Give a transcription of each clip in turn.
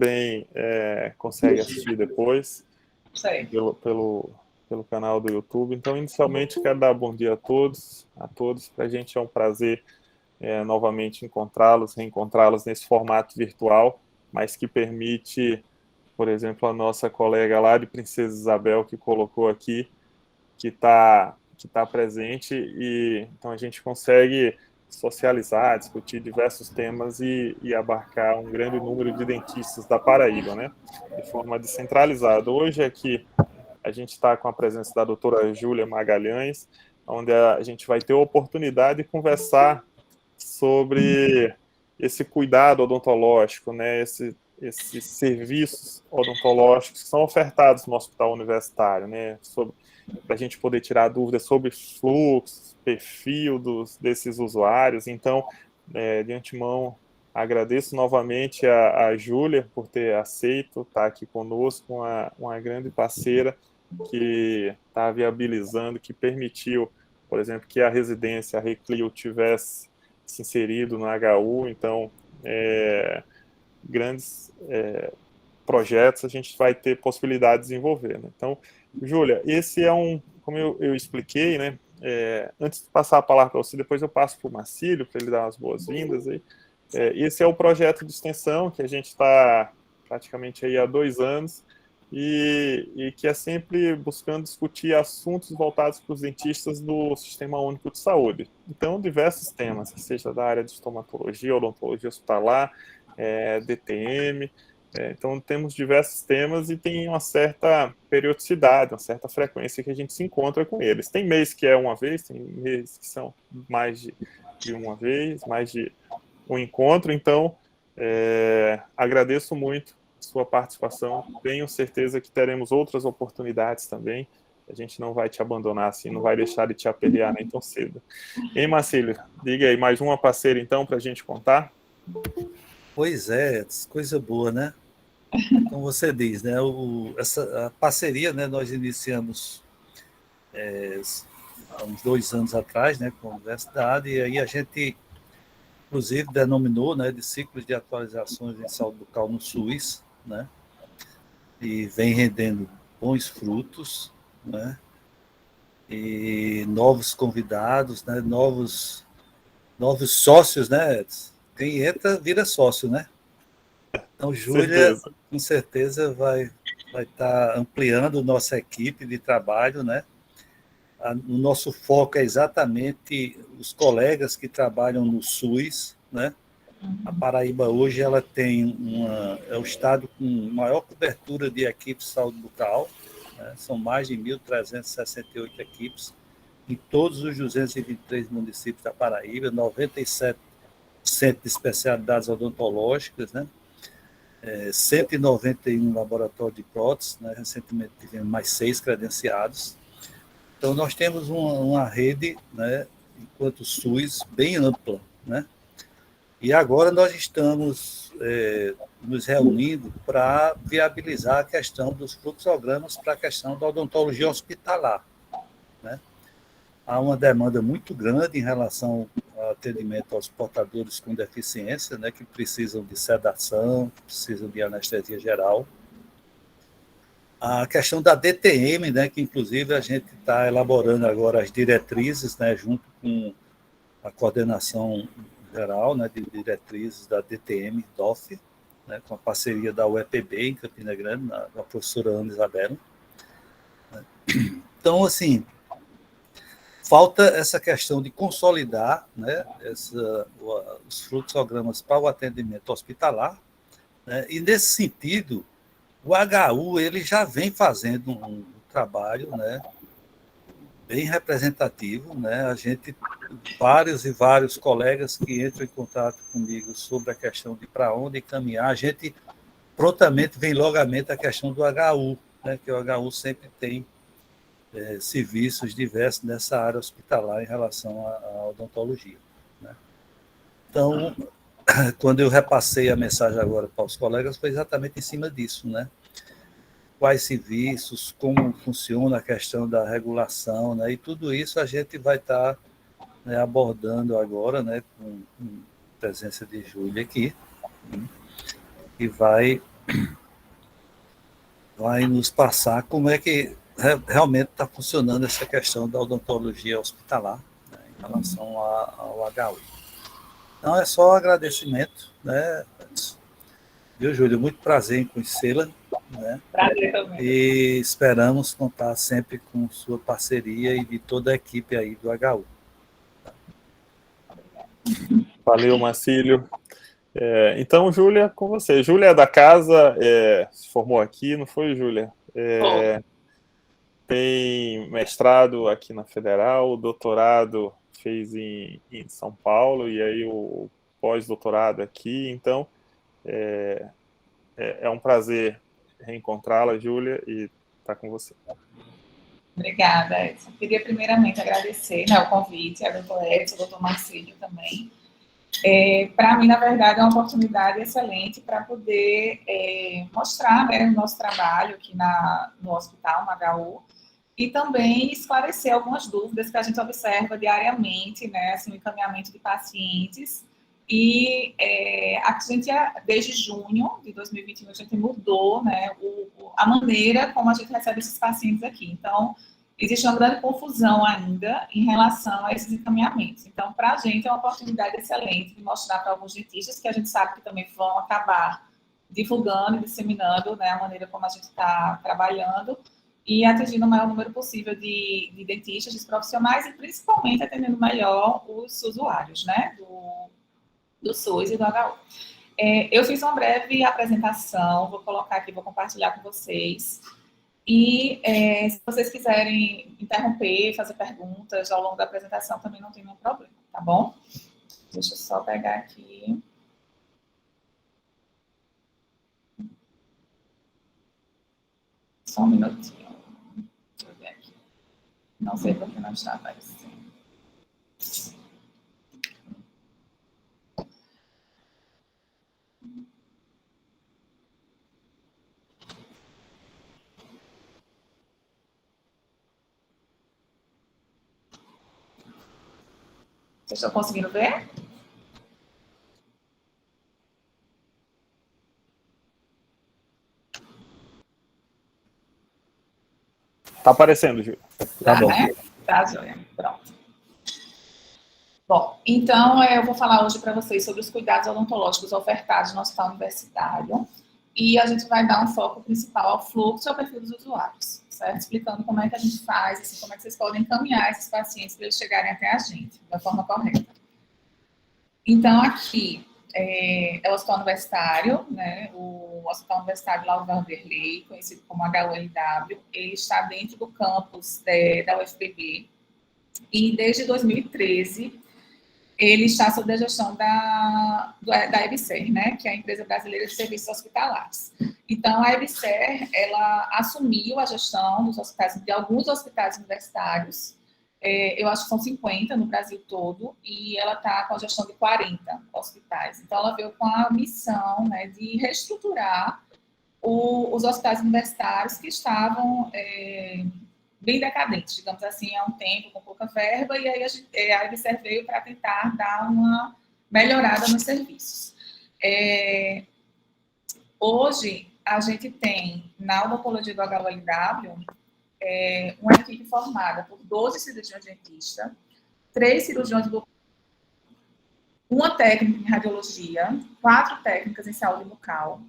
também consegue assistir depois pelo canal do YouTube. Então, inicialmente, quero dar bom dia a todos. Para a gente é um prazer novamente encontrá-los, reencontrá-los nesse formato virtual, mas que permite, por exemplo, a nossa colega lá de Princesa Isabel, que colocou aqui, que tá presente, e então a gente consegue socializar, discutir diversos temas e abarcar um grande número de dentistas da Paraíba, né, de forma descentralizada. Hoje aqui a gente está com a presença da doutora Júlia Magalhães, onde a gente vai ter a oportunidade de conversar sobre esse cuidado odontológico, né, esses serviços odontológicos que são ofertados no hospital universitário, né, para a gente poder tirar dúvidas sobre fluxo, perfil desses usuários. Então, de antemão, agradeço novamente a Júlia por ter aceito estar aqui conosco, uma grande parceira que está viabilizando, que permitiu, por exemplo, que a residência, a Reclio, tivesse se inserido no HU. Então, grandes projetos a gente vai ter possibilidade de desenvolver, né? Então, Júlia, esse é como eu expliquei, né? Antes de passar a palavra para você, depois eu passo para o Marcílio, para ele dar umas boas-vindas aí. Esse é o projeto de extensão que a gente está praticamente aí há 2 anos e que é sempre buscando discutir assuntos voltados para os dentistas do Sistema Único de Saúde. Então, diversos temas, que seja da área de estomatologia, odontologia hospitalar, DTM. Então, temos diversos temas e tem uma certa periodicidade, uma certa frequência que a gente se encontra com eles. Tem mês que é uma vez, tem meses que são mais de uma vez, mais de um encontro. Então, agradeço muito a sua participação. Tenho certeza que teremos outras oportunidades também. A gente não vai te abandonar assim, não vai deixar de te apeliar nem tão cedo. Hein, Marcílio? Diga aí, mais uma parceira então para a gente contar? Pois é, coisa boa, né? Como você diz, né? A parceria, né? Nós iniciamos há uns 2 anos atrás, né? Com a universidade, e aí a gente, inclusive, denominou, né? De ciclos de atualizações em saúde bucal no SUS, né? E vem rendendo bons frutos, né? E novos convidados, né? Novos sócios, né? Quem entra vira sócio, né? Então, Júlia, Certeza. com certeza, vai estar ampliando nossa equipe de trabalho, né? O nosso foco é exatamente os colegas que trabalham no SUS, né? A Paraíba hoje ela tem é o estado com maior cobertura de equipes de saúde bucal, né? São mais de 1.368 equipes em todos os 223 municípios da Paraíba, 97 centros de especialidades odontológicas, né? 191 laboratórios de próteses, né? Recentemente tivemos mais 6 credenciados. Então, nós temos uma rede, né, enquanto SUS, bem ampla, né? E agora nós estamos nos reunindo para viabilizar a questão dos fluxogramas para a questão da odontologia hospitalar, né? Há uma demanda muito grande em relação ao atendimento aos portadores com deficiência, né, que precisam de sedação, precisam de anestesia geral. A questão da DTM, né, que inclusive a gente está elaborando agora as diretrizes, né, junto com a coordenação geral, né, de diretrizes da DTM, DOF, né, com a parceria da UEPB em Campina Grande, da professora Ana Isabela. Então, assim, falta essa questão de consolidar, né, os fluxogramas para o atendimento hospitalar, né, e nesse sentido, o HU ele já vem fazendo um trabalho, né, bem representativo, né? A gente, vários e vários colegas que entram em contato comigo sobre a questão de para onde caminhar, a gente prontamente vem logo à mente a questão do HU, né? Que o HU sempre tem serviços diversos nessa área hospitalar em relação à odontologia, né? Então, quando eu repassei a mensagem agora para os colegas, foi exatamente em cima disso, né? Quais serviços, como funciona a questão da regulação, né? E tudo isso a gente vai estar, né, abordando agora, né, com presença de Júlia aqui, né? E vai vai nos passar como é que realmente está funcionando essa questão da odontologia hospitalar, né, em relação ao HU. Então, é só agradecimento, né? Viu, Júlio? Muito prazer em conhecê-la, né? Prazer também. E esperamos contar sempre com sua parceria e de toda a equipe aí do HU. Valeu, Marcílio. Então, Júlia, com você. Júlia é da casa, se formou aqui, não foi, Júlia? Tem mestrado aqui na Federal, doutorado fez em São Paulo, e aí o pós-doutorado aqui. Então, é um prazer reencontrá-la, Júlia, e estar com você. Obrigada, Edson. Queria primeiramente agradecer, né, o convite, ao doutor Edson, ao doutor Marcílio também. Para mim, na verdade, é uma oportunidade excelente para poder mostrar, né, o nosso trabalho aqui no hospital, no HU, e também esclarecer algumas dúvidas que a gente observa diariamente, né, assim, o encaminhamento de pacientes. E a gente, desde junho de 2021, a gente mudou, né, a maneira como a gente recebe esses pacientes aqui. Então, existe uma grande confusão ainda em relação a esses encaminhamentos. Então, para a gente é uma oportunidade excelente de mostrar para alguns dentistas que a gente sabe que também vão acabar divulgando e disseminando, né, a maneira como a gente está trabalhando e atingindo o maior número possível de dentistas, de profissionais e principalmente atendendo melhor os usuários, né, do SUS e do HU. Eu fiz uma breve apresentação, vou colocar aqui, vou compartilhar com vocês. E se vocês quiserem interromper, fazer perguntas ao longo da apresentação, também não tem nenhum problema, tá bom? Deixa eu só pegar aqui. Só um minutinho. Deixa eu ver aqui. Não sei porque não está aparecendo. Vocês estão conseguindo ver? Tá aparecendo, Júlia. Tá bom. Né? Tá, joia. Pronto. Bom, então eu vou falar hoje para vocês sobre os cuidados odontológicos ofertados no hospital universitário e a gente vai dar um foco principal ao fluxo e ao perfil dos usuários, certo? Explicando como é que a gente faz, assim, como é que vocês podem encaminhar esses pacientes para eles chegarem até a gente da forma correta. Então, aqui é o hospital universitário, né? O hospital universitário Lauro Vanderlei, conhecido como HULW, ele está dentro do campus da UFPB e desde 2013 ele está sob a gestão da EBSER, né, que é a Empresa Brasileira de Serviços Hospitalares. Então, a EBSER, ela assumiu a gestão dos hospitais, de alguns hospitais universitários, eu acho que são 50 no Brasil todo, e ela está com a gestão de 40 hospitais. Então, ela veio com a missão, né, de reestruturar os hospitais universitários que estavam bem decadentes, digamos assim, há um tempo, com pouca verba, e aí a EBSER veio para tentar dar uma melhorada nos serviços. Hoje, a gente tem, na odontologia do HULW, uma equipe formada por 12 cirurgiões dentistas, 3 cirurgiões bucais, uma técnica em radiologia, 4 técnicas em saúde bucal,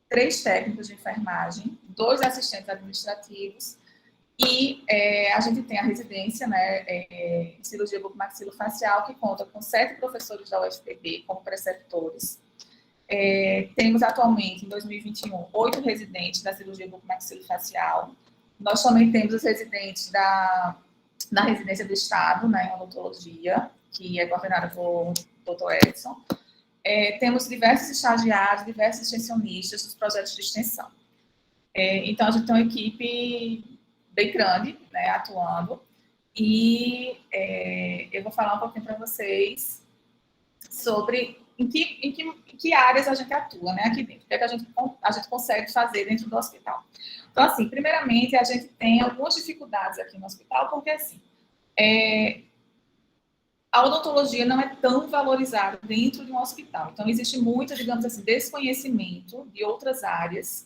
3 técnicos de enfermagem, 2 assistentes administrativos, e a gente tem a residência, né, em cirurgia bucomaxilofacial, que conta com 7 professores da UFPB como preceptores. Temos atualmente, em 2021, 8 residentes da cirurgia bucomaxilofacial. Nós também temos os residentes da residência do Estado, né, em odontologia, que é coordenada por Dr. Edson. Temos diversos estagiários, diversos extensionistas dos projetos de extensão. Então, a gente tem uma equipe bem grande, né, atuando, e eu vou falar um pouquinho para vocês sobre em que áreas a gente atua, né, aqui dentro, o que é que a gente consegue fazer dentro do hospital. Então, assim, primeiramente, a gente tem algumas dificuldades aqui no hospital, porque, assim, a odontologia não é tão valorizada dentro de um hospital. Então, existe muito, digamos assim, desconhecimento de outras áreas,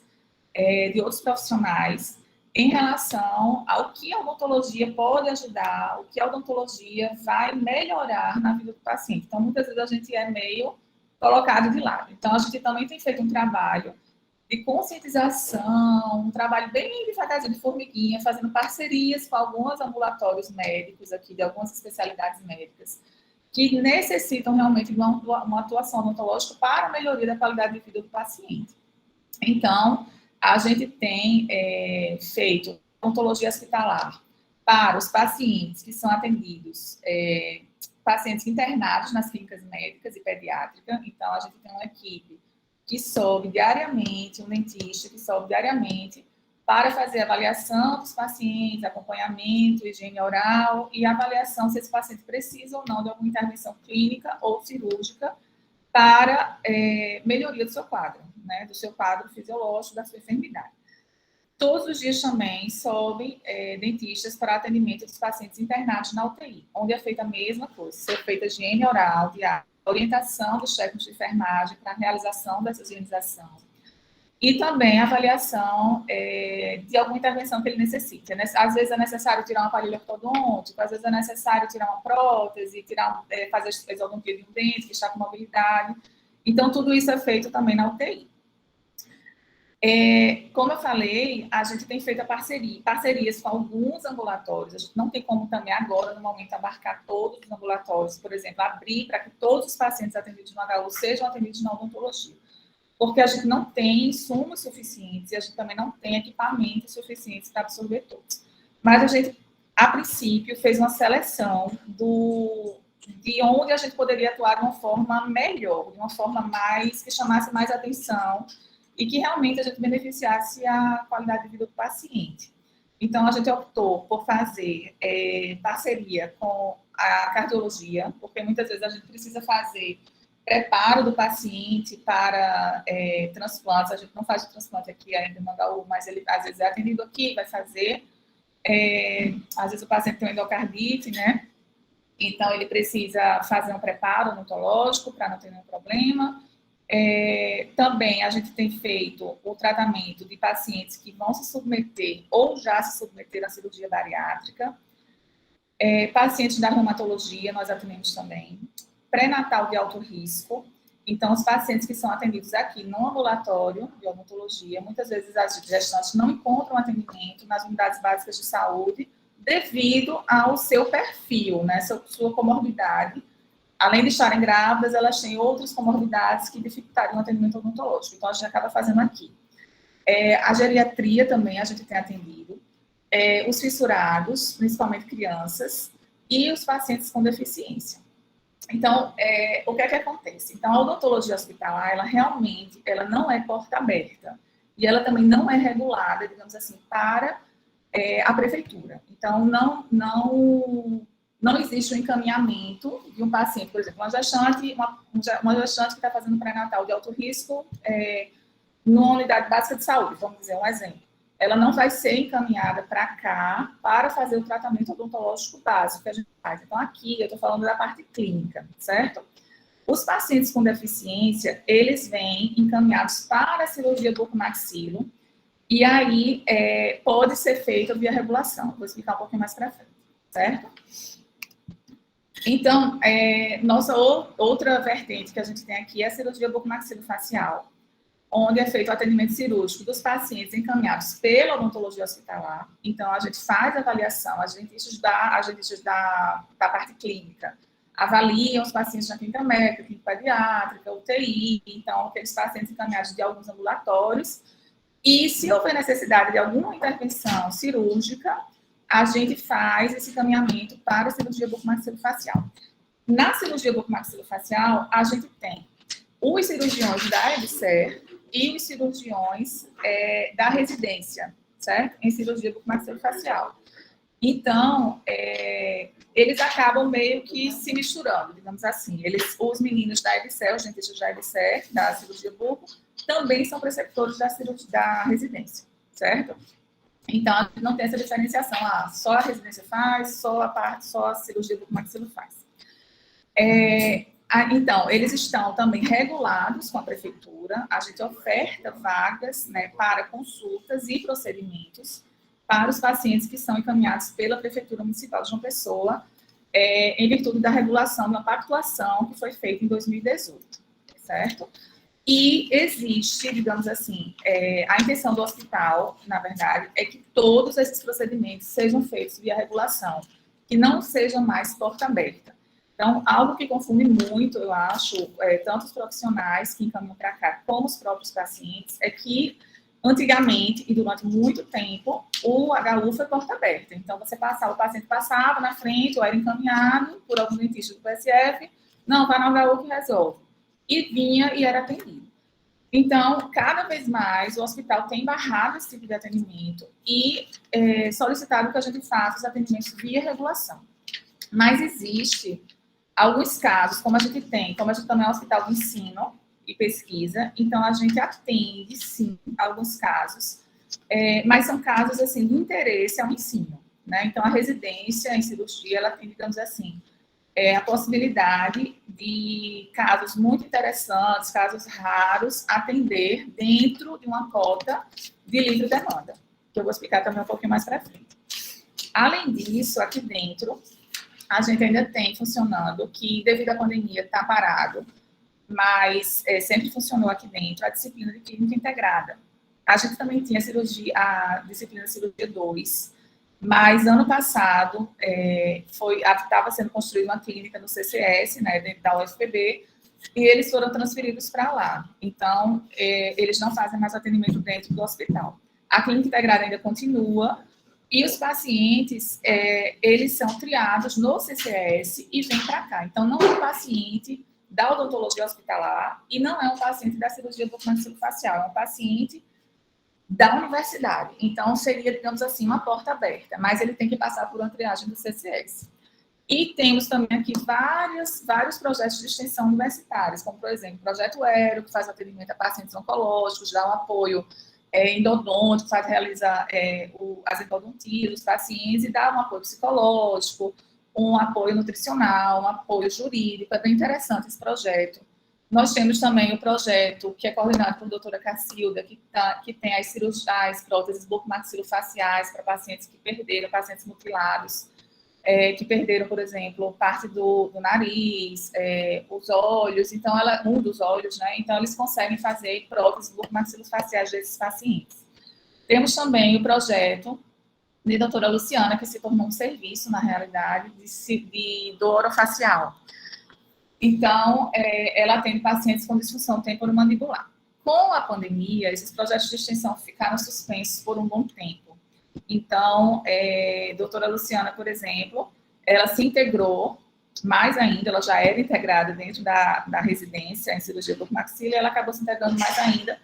de outros profissionais, em relação ao que a odontologia pode ajudar, o que a odontologia vai melhorar na vida do paciente. Então, muitas vezes a gente é meio colocado de lado. Então, a gente também tem feito um trabalho de conscientização, um trabalho bem devagarzinho, de formiguinha, fazendo parcerias com alguns ambulatórios médicos aqui, de algumas especialidades médicas, que necessitam realmente de uma atuação odontológica para a melhoria da qualidade de vida do paciente. Então, a gente tem feito odontologia hospitalar para os pacientes que são atendidos, pacientes internados nas clínicas médicas e pediátricas. Então, a gente tem uma equipe que sobe diariamente, um dentista que sobe diariamente para fazer avaliação dos pacientes, acompanhamento, higiene oral e avaliação se esse paciente precisa ou não de alguma intervenção clínica ou cirúrgica para melhoria do seu quadro, né, do seu quadro fisiológico, da sua enfermidade. Todos os dias também sobem dentistas para atendimento dos pacientes internados na UTI, onde é feita a mesma coisa, ser feita higiene oral, diária, orientação dos técnicos de enfermagem para a realização dessa higienização. E também a avaliação de alguma intervenção que ele necessite. Às vezes é necessário tirar um aparelho ortodôntico, às vezes é necessário tirar uma prótese, fazer a exodontia de um dente que está com mobilidade. Então, tudo isso é feito também na UTI. Como eu falei, a gente tem feito parcerias com alguns ambulatórios. A gente não tem como também agora, no momento, abarcar todos os ambulatórios, por exemplo, abrir para que todos os pacientes atendidos no HU sejam atendidos na odontologia. Porque a gente não tem insumos suficientes e a gente também não tem equipamentos suficientes para absorver todos. Mas a gente, a princípio, fez uma seleção de onde a gente poderia atuar de uma forma melhor, de uma forma que chamasse mais atenção e que realmente a gente beneficiasse a qualidade de vida do paciente. Então, a gente optou por fazer parceria com a cardiologia, porque muitas vezes a gente precisa fazer preparo do paciente para transplantes. A gente não faz o transplante aqui ainda no HU, mas ele às vezes é atendido aqui, vai fazer. Às vezes o paciente tem endocardite, né? Então, ele precisa fazer um preparo odontológico para não ter nenhum problema. Também a gente tem feito o tratamento de pacientes que vão se submeter ou já se submeteram à cirurgia bariátrica. Pacientes da reumatologia, nós atendemos também. Pré-natal de alto risco. Então, os pacientes que são atendidos aqui no ambulatório de odontologia, muitas vezes as gestantes não encontram atendimento nas unidades básicas de saúde devido ao seu perfil, né, sua comorbidade. Além de estarem grávidas, elas têm outras comorbidades que dificultariam o atendimento odontológico. Então, a gente acaba fazendo aqui. A geriatria também a gente tem atendido. Os fissurados, principalmente crianças, e os pacientes com deficiência. Então, o que é que acontece? Então, a odontologia hospitalar, ela realmente não é porta aberta. E ela também não é regulada, digamos assim, para a prefeitura. Então, não existe um encaminhamento de um paciente, por exemplo, uma gestante que está fazendo pré-natal de alto risco numa unidade básica de saúde, vamos dizer um exemplo. Ela não vai ser encaminhada para cá para fazer o tratamento odontológico básico que a gente faz. Então, aqui eu estou falando da parte clínica, certo? Os pacientes com deficiência, eles vêm encaminhados para a cirurgia bucomaxilo, e aí pode ser feita via regulação. Vou explicar um pouquinho mais para frente, certo? Então, nossa outra vertente que a gente tem aqui é a cirurgia bucomaxilofacial, onde é feito o atendimento cirúrgico dos pacientes encaminhados pela odontologia hospitalar. Então, a gente faz a avaliação, as dentistas da parte clínica avaliam os pacientes na clínica médica, clínica pediátrica, UTI, então, aqueles pacientes encaminhados de alguns ambulatórios. E, se houver necessidade de alguma intervenção cirúrgica, a gente faz esse encaminhamento para a cirurgia bucomaxilofacial. Na cirurgia bucomaxilofacial, a gente tem os cirurgiões da EBSER e os cirurgiões da residência, certo? Em cirurgia bucomaxilofacial. Então, eles acabam meio que se misturando, digamos assim. Os meninos da EBSER, os dentistas da EBSER, da cirurgia buco, também são preceptores da residência, certo? Então, a gente não tem essa diferenciação. Só a residência faz, só a cirurgia bucomaxilo faz. Então, eles estão também regulados com a prefeitura, a gente oferta vagas, né, para consultas e procedimentos para os pacientes que são encaminhados pela Prefeitura Municipal de João Pessoa, em virtude da regulação de uma pactuação que foi feita em 2018, certo? E existe, digamos assim, a intenção do hospital, na verdade, é que todos esses procedimentos sejam feitos via regulação, que não sejam mais porta aberta. Então, algo que confunde muito, eu acho, tanto os profissionais que encaminham para cá, como os próprios pacientes, é que, antigamente, e durante muito tempo, o HU foi porta aberta. Então, o paciente passava na frente, ou era encaminhado por algum dentista do PSF, não, vai no HU que resolve. E vinha e era atendido. Então, cada vez mais, o hospital tem barrado esse tipo de atendimento e solicitado que a gente faça os atendimentos via regulação. Mas existe alguns casos, como a gente também é um hospital de ensino e pesquisa, então a gente atende, sim, alguns casos, mas são casos, assim, de interesse ao ensino, né? Então, a residência em cirurgia, ela tem, digamos assim, a possibilidade de casos muito interessantes, casos raros, atender dentro de uma cota de livre demanda, que eu vou explicar também um pouquinho mais para frente. Além disso, aqui dentro, a gente ainda tem funcionando, que devido à pandemia está parado, mas sempre funcionou aqui dentro, a disciplina de clínica integrada. A gente também tinha a disciplina de cirurgia 2, mas ano passado estava sendo construída uma clínica no CCS, né, dentro da UFPB, e eles foram transferidos para lá. Então, eles não fazem mais atendimento dentro do hospital. A clínica integrada ainda continua, e os pacientes, eles são triados no CCS e vêm para cá. Então, não é um paciente da odontologia hospitalar e não é um paciente da cirurgia bucomaxilofacial, é um paciente da universidade. Então, seria, digamos assim, uma porta aberta, mas ele tem que passar por uma triagem do CCS. E temos também aqui vários projetos de extensão universitários, como, por exemplo, o Projeto Aero, que faz atendimento a pacientes oncológicos, dá um apoio endodôntico, realiza as endodontias dos pacientes e dá um apoio psicológico, um apoio nutricional, um apoio jurídico. É bem interessante esse projeto. Nós temos também o projeto que é coordenado por doutora Cacilda, que tem as próteses bucomaxilofaciais para pacientes que perderam, pacientes mutilados, que perderam, por exemplo, parte do nariz, os olhos, então um dos olhos, né? Então, eles conseguem fazer próteses bucomaxilofaciais desses pacientes. Temos também o projeto de doutora Luciana, que se tornou um serviço, na realidade, do orofacial. Então, ela atende pacientes com disfunção temporomandibular. Com a pandemia, esses projetos de extensão ficaram suspensos por um bom tempo. Então, doutora Luciana, por exemplo, ela se integrou, mais ainda, ela já era integrada dentro da residência em cirurgia bucomaxila, e ela acabou se integrando mais ainda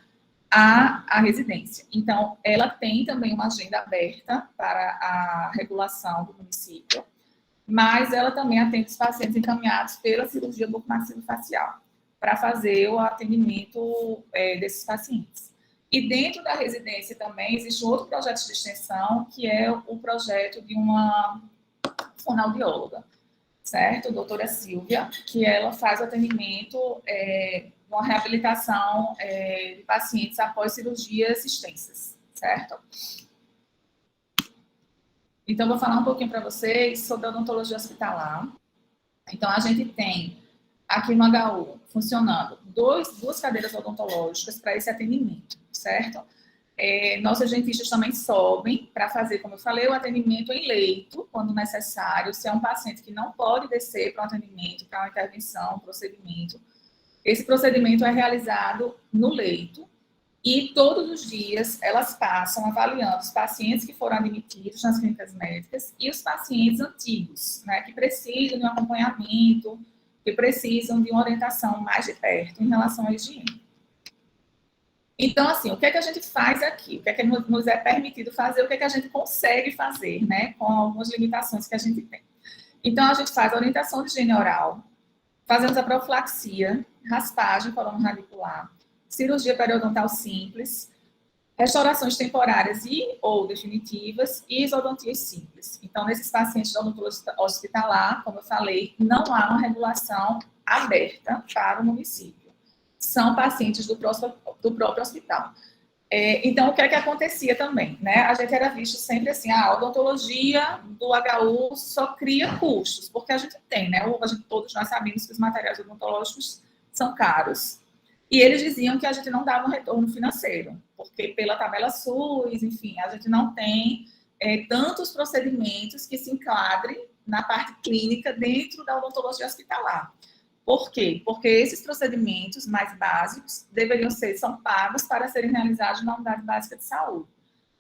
à residência. Então, ela tem também uma agenda aberta para a regulação do município, mas ela também atende os pacientes encaminhados pela cirurgia bucomaxilofacial para fazer o atendimento desses pacientes. E dentro da residência também existe outro projeto de extensão, que é o projeto de uma fonoaudióloga, certo? Doutora Silvia, que ela faz o atendimento, uma reabilitação de pacientes após cirurgias extensas, certo? Então, vou falar um pouquinho para vocês sobre a odontologia hospitalar. Então, a gente tem aqui no HU funcionando duas cadeiras odontológicas para esse atendimento, certo? Nossos dentistas também sobem para fazer, como eu falei, o atendimento em leito, quando necessário. Se é um paciente que não pode descer para um atendimento, para uma intervenção, um procedimento, esse procedimento é realizado no leito. E todos os dias elas passam avaliando os pacientes que foram admitidos nas clínicas médicas e os pacientes antigos, né, que precisam de um acompanhamento, que precisam de uma orientação mais de perto em relação à higiene. Então, assim, o que é que a gente faz aqui? O que é que nos é permitido fazer? O que é que a gente consegue fazer, né, com algumas limitações que a gente tem? Então, a gente faz a orientação de higiene oral, fazemos a profilaxia, raspagem coronoradicular, cirurgia periodontal simples, restaurações temporárias e ou definitivas e isodontias simples. Então, nesses pacientes da odontologia hospitalar, como eu falei, não há uma regulação aberta para o município. São pacientes do próprio hospital. Então, o que é que acontecia também? Né? A gente era visto sempre assim, a odontologia do HU só cria custos, porque a gente tem, né? Todos nós sabemos que os materiais odontológicos são caros. E eles diziam que a gente não dava um retorno financeiro, porque pela tabela SUS, enfim, a gente não tem tantos procedimentos que se enquadrem na parte clínica dentro da odontologia hospitalar. Por quê? Porque esses procedimentos mais básicos são pagos para serem realizados na unidade básica de saúde.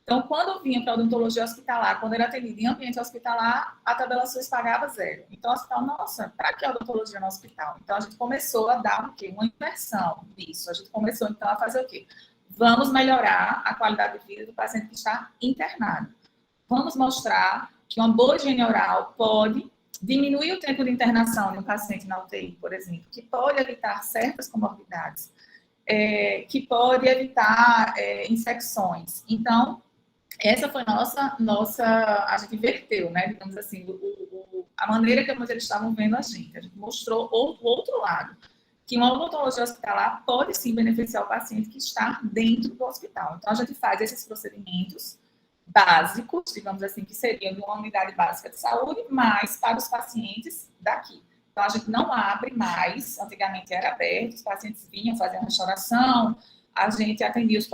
Então, quando eu vinha para a odontologia hospitalar, quando era atendido em ambiente hospitalar, a tabela SUS pagava 0. Então, o hospital, nossa, para que a odontologia no hospital? Então, a gente começou a dar o quê? Uma inversão disso. A gente começou, então, a fazer o quê? Vamos melhorar a qualidade de vida do paciente que está internado. Vamos mostrar que uma boa higiene oral pode diminuir o tempo de internação de um paciente na UTI, por exemplo, que pode evitar certas comorbidades, que pode evitar infecções. Então, essa foi a gente inverteu, né, digamos assim, a maneira que eles estavam vendo a gente mostrou o outro lado, que uma odontologia hospitalar pode sim beneficiar o paciente que está dentro do hospital. Então, a gente faz esses procedimentos básicos, digamos assim, que seriam de uma unidade básica de saúde, mas para os pacientes daqui. Então, a gente não abre mais, antigamente era aberto, os pacientes vinham fazer uma restauração, a gente atendia os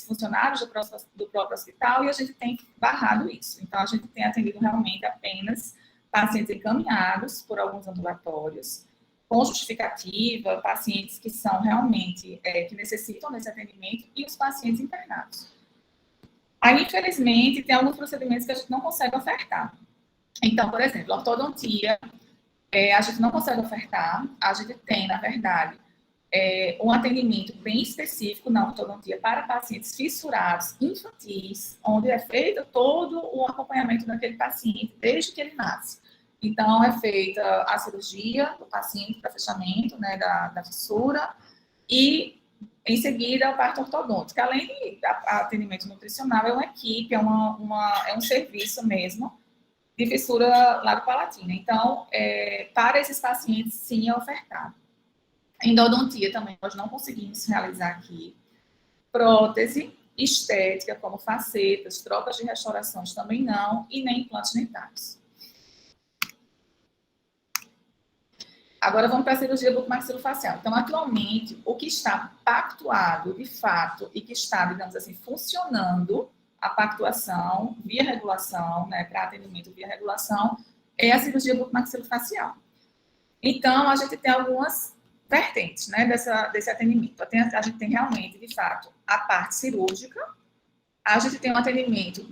funcionários do próprio hospital, e a gente tem barrado isso. Então, a gente tem atendido realmente apenas pacientes encaminhados por alguns ambulatórios, com justificativa, pacientes que são realmente, que necessitam desse atendimento, e os pacientes internados. Aí, infelizmente, tem alguns procedimentos que a gente não consegue ofertar. Então, por exemplo, ortodontia, a gente não consegue ofertar, a gente tem, na verdade, um atendimento bem específico na ortodontia para pacientes fissurados infantis, onde é feito todo o acompanhamento daquele paciente desde que ele nasce. Então, é feita a cirurgia do paciente para fechamento, né, da fissura, e, em seguida, a parte ortodôntica. Além de atendimento nutricional, é uma equipe, é um serviço mesmo de fissura labiopalatina. Então, para esses pacientes, sim, é ofertado. Endodontia também nós não conseguimos realizar aqui. Prótese, estética, como facetas, trocas de restaurações também não, e nem implantes dentários. Agora vamos para a cirurgia bucomaxilofacial. Então, atualmente, o que está pactuado, de fato, e que está, digamos assim, funcionando, a pactuação via regulação, né, para atendimento via regulação, é a cirurgia bucomaxilofacial. Então, a gente tem algumas vertentes, né, desse atendimento. A gente tem realmente, de fato, a parte cirúrgica, a gente tem um atendimento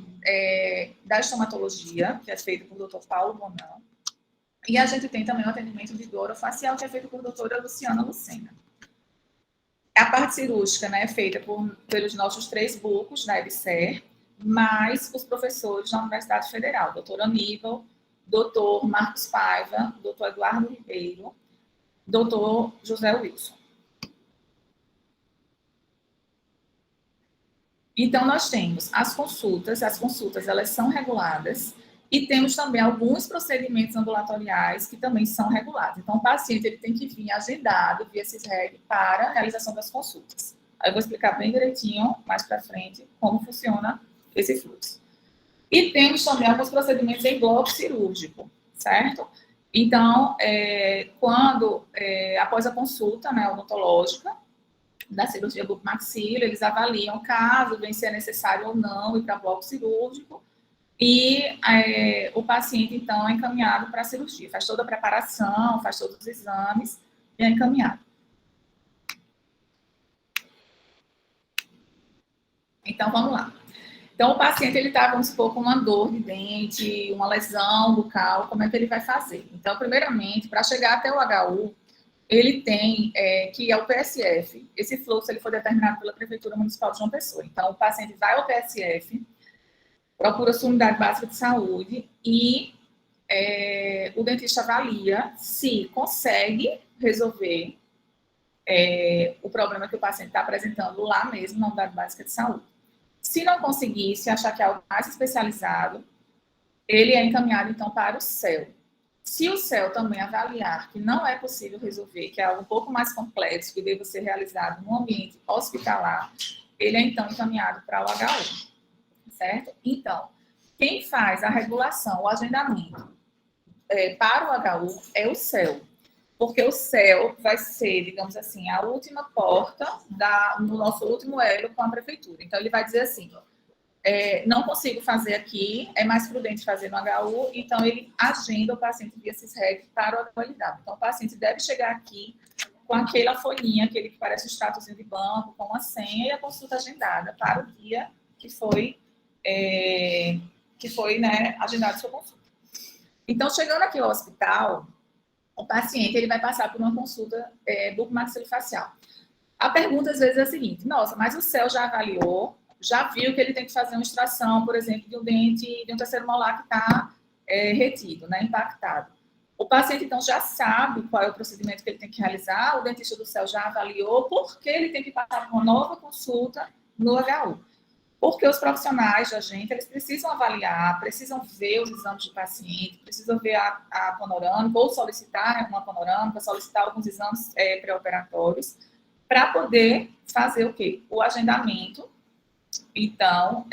da estomatologia, que é feito por Dr. Paulo Bonan, e a gente tem também o atendimento de dor orofacial, que é feito por doutora Luciana Lucena. A parte cirúrgica, né, é feita pelos nossos 3 bucos da EBSER, mais os professores da Universidade Federal, doutor Aníbal, doutor Marcos Paiva, doutor Eduardo Ribeiro, doutor José Wilson. Então, nós temos as consultas elas são reguladas, e temos também alguns procedimentos ambulatoriais que também são regulados. Então, o paciente ele tem que vir agendado via CISREG para a realização das consultas. Aí eu vou explicar bem direitinho, mais para frente, como funciona esse fluxo. E temos também alguns procedimentos em bloco cirúrgico, certo? Então, após a consulta, né, odontológica da cirurgia bucomaxila, eles avaliam caso bem se é necessário ou não ir para bloco cirúrgico, e o paciente, então, é encaminhado para a cirurgia. Faz toda a preparação, faz todos os exames e é encaminhado. Então, vamos lá. Então, o paciente, ele está, vamos supor, com uma dor de dente, uma lesão bucal, como é que ele vai fazer? Então, primeiramente, para chegar até o HU, ele tem que ir ao PSF. Esse fluxo, ele foi determinado pela Prefeitura Municipal de João Pessoa. Então, o paciente vai ao PSF, procura sua unidade básica de saúde e o dentista avalia se consegue resolver o problema que o paciente está apresentando lá mesmo na unidade básica de saúde. Se não conseguir, se achar que é algo mais especializado, ele é encaminhado, então, para o CEL. Se o CEL também avaliar que não é possível resolver, que é algo um pouco mais complexo, que deve ser realizado no ambiente hospitalar, ele é, então, encaminhado para o HU, certo? Então, quem faz a regulação, o agendamento para o HU é o CEL, porque o CEL vai ser, digamos assim, a última porta no nosso último elo com a prefeitura. Então, ele vai dizer assim, não consigo fazer aqui, é mais prudente fazer no HU, então ele agenda o paciente via CISREG para o HU. Então, o paciente deve chegar aqui com aquela folhinha, aquele que parece um extratozinho de banco, com a senha e a consulta agendada para o dia que foi né, agendado sua consulta. Então, chegando aqui ao hospital, o paciente ele vai passar por uma consulta bucomaxilofacial. A pergunta, às vezes, é a seguinte, nossa, mas o CEL já avaliou, já viu que ele tem que fazer uma extração, por exemplo, de um dente, de um terceiro molar que está retido, né, impactado. O paciente, então, já sabe qual é o procedimento que ele tem que realizar, o dentista do CEL já avaliou, porque ele tem que passar por uma nova consulta no HU. Porque os profissionais da gente, eles precisam avaliar, precisam ver os exames do paciente, precisam ver a panorâmica, ou solicitar uma panorâmica, solicitar alguns exames pré-operatórios, para poder fazer o quê? O agendamento, então,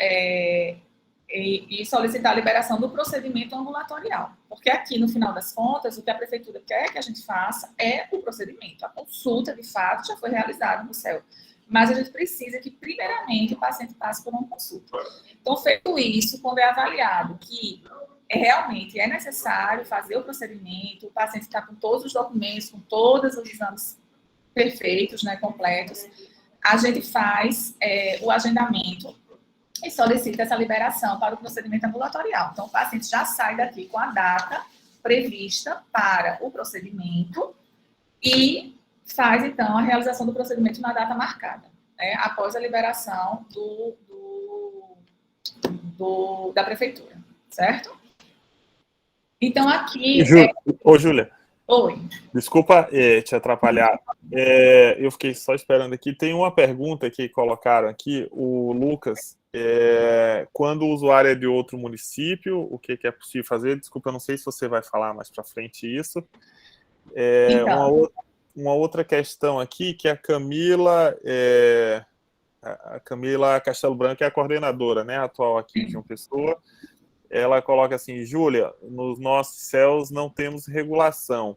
e solicitar a liberação do procedimento ambulatorial. Porque aqui, no final das contas, o que a prefeitura quer que a gente faça é o procedimento. A consulta, de fato, já foi realizada no CEL. Mas a gente precisa que, primeiramente, o paciente passe por uma consulta. Então, feito isso, quando é avaliado que realmente é necessário fazer o procedimento, o paciente está com todos os documentos, com todos os exames perfeitos, né, completos, a gente faz o agendamento e solicita essa liberação para o procedimento ambulatorial. Então, o paciente já sai daqui com a data prevista para o procedimento e faz, então, a realização do procedimento na data marcada, né, após a liberação da prefeitura, certo? Então, aqui... Ô, Júlia. Oi. Desculpa te atrapalhar. Eu fiquei só esperando aqui. Tem uma pergunta que colocaram aqui, o Lucas. Quando o usuário é de outro município, o que é possível fazer? Desculpa, eu não sei se você vai falar mais para frente isso. Então. Uma outra questão aqui, que a Camila Castelo Branco é a coordenadora, né, atual aqui de João Pessoa. Ela coloca assim, Júlia, nos nossos CELs não temos regulação.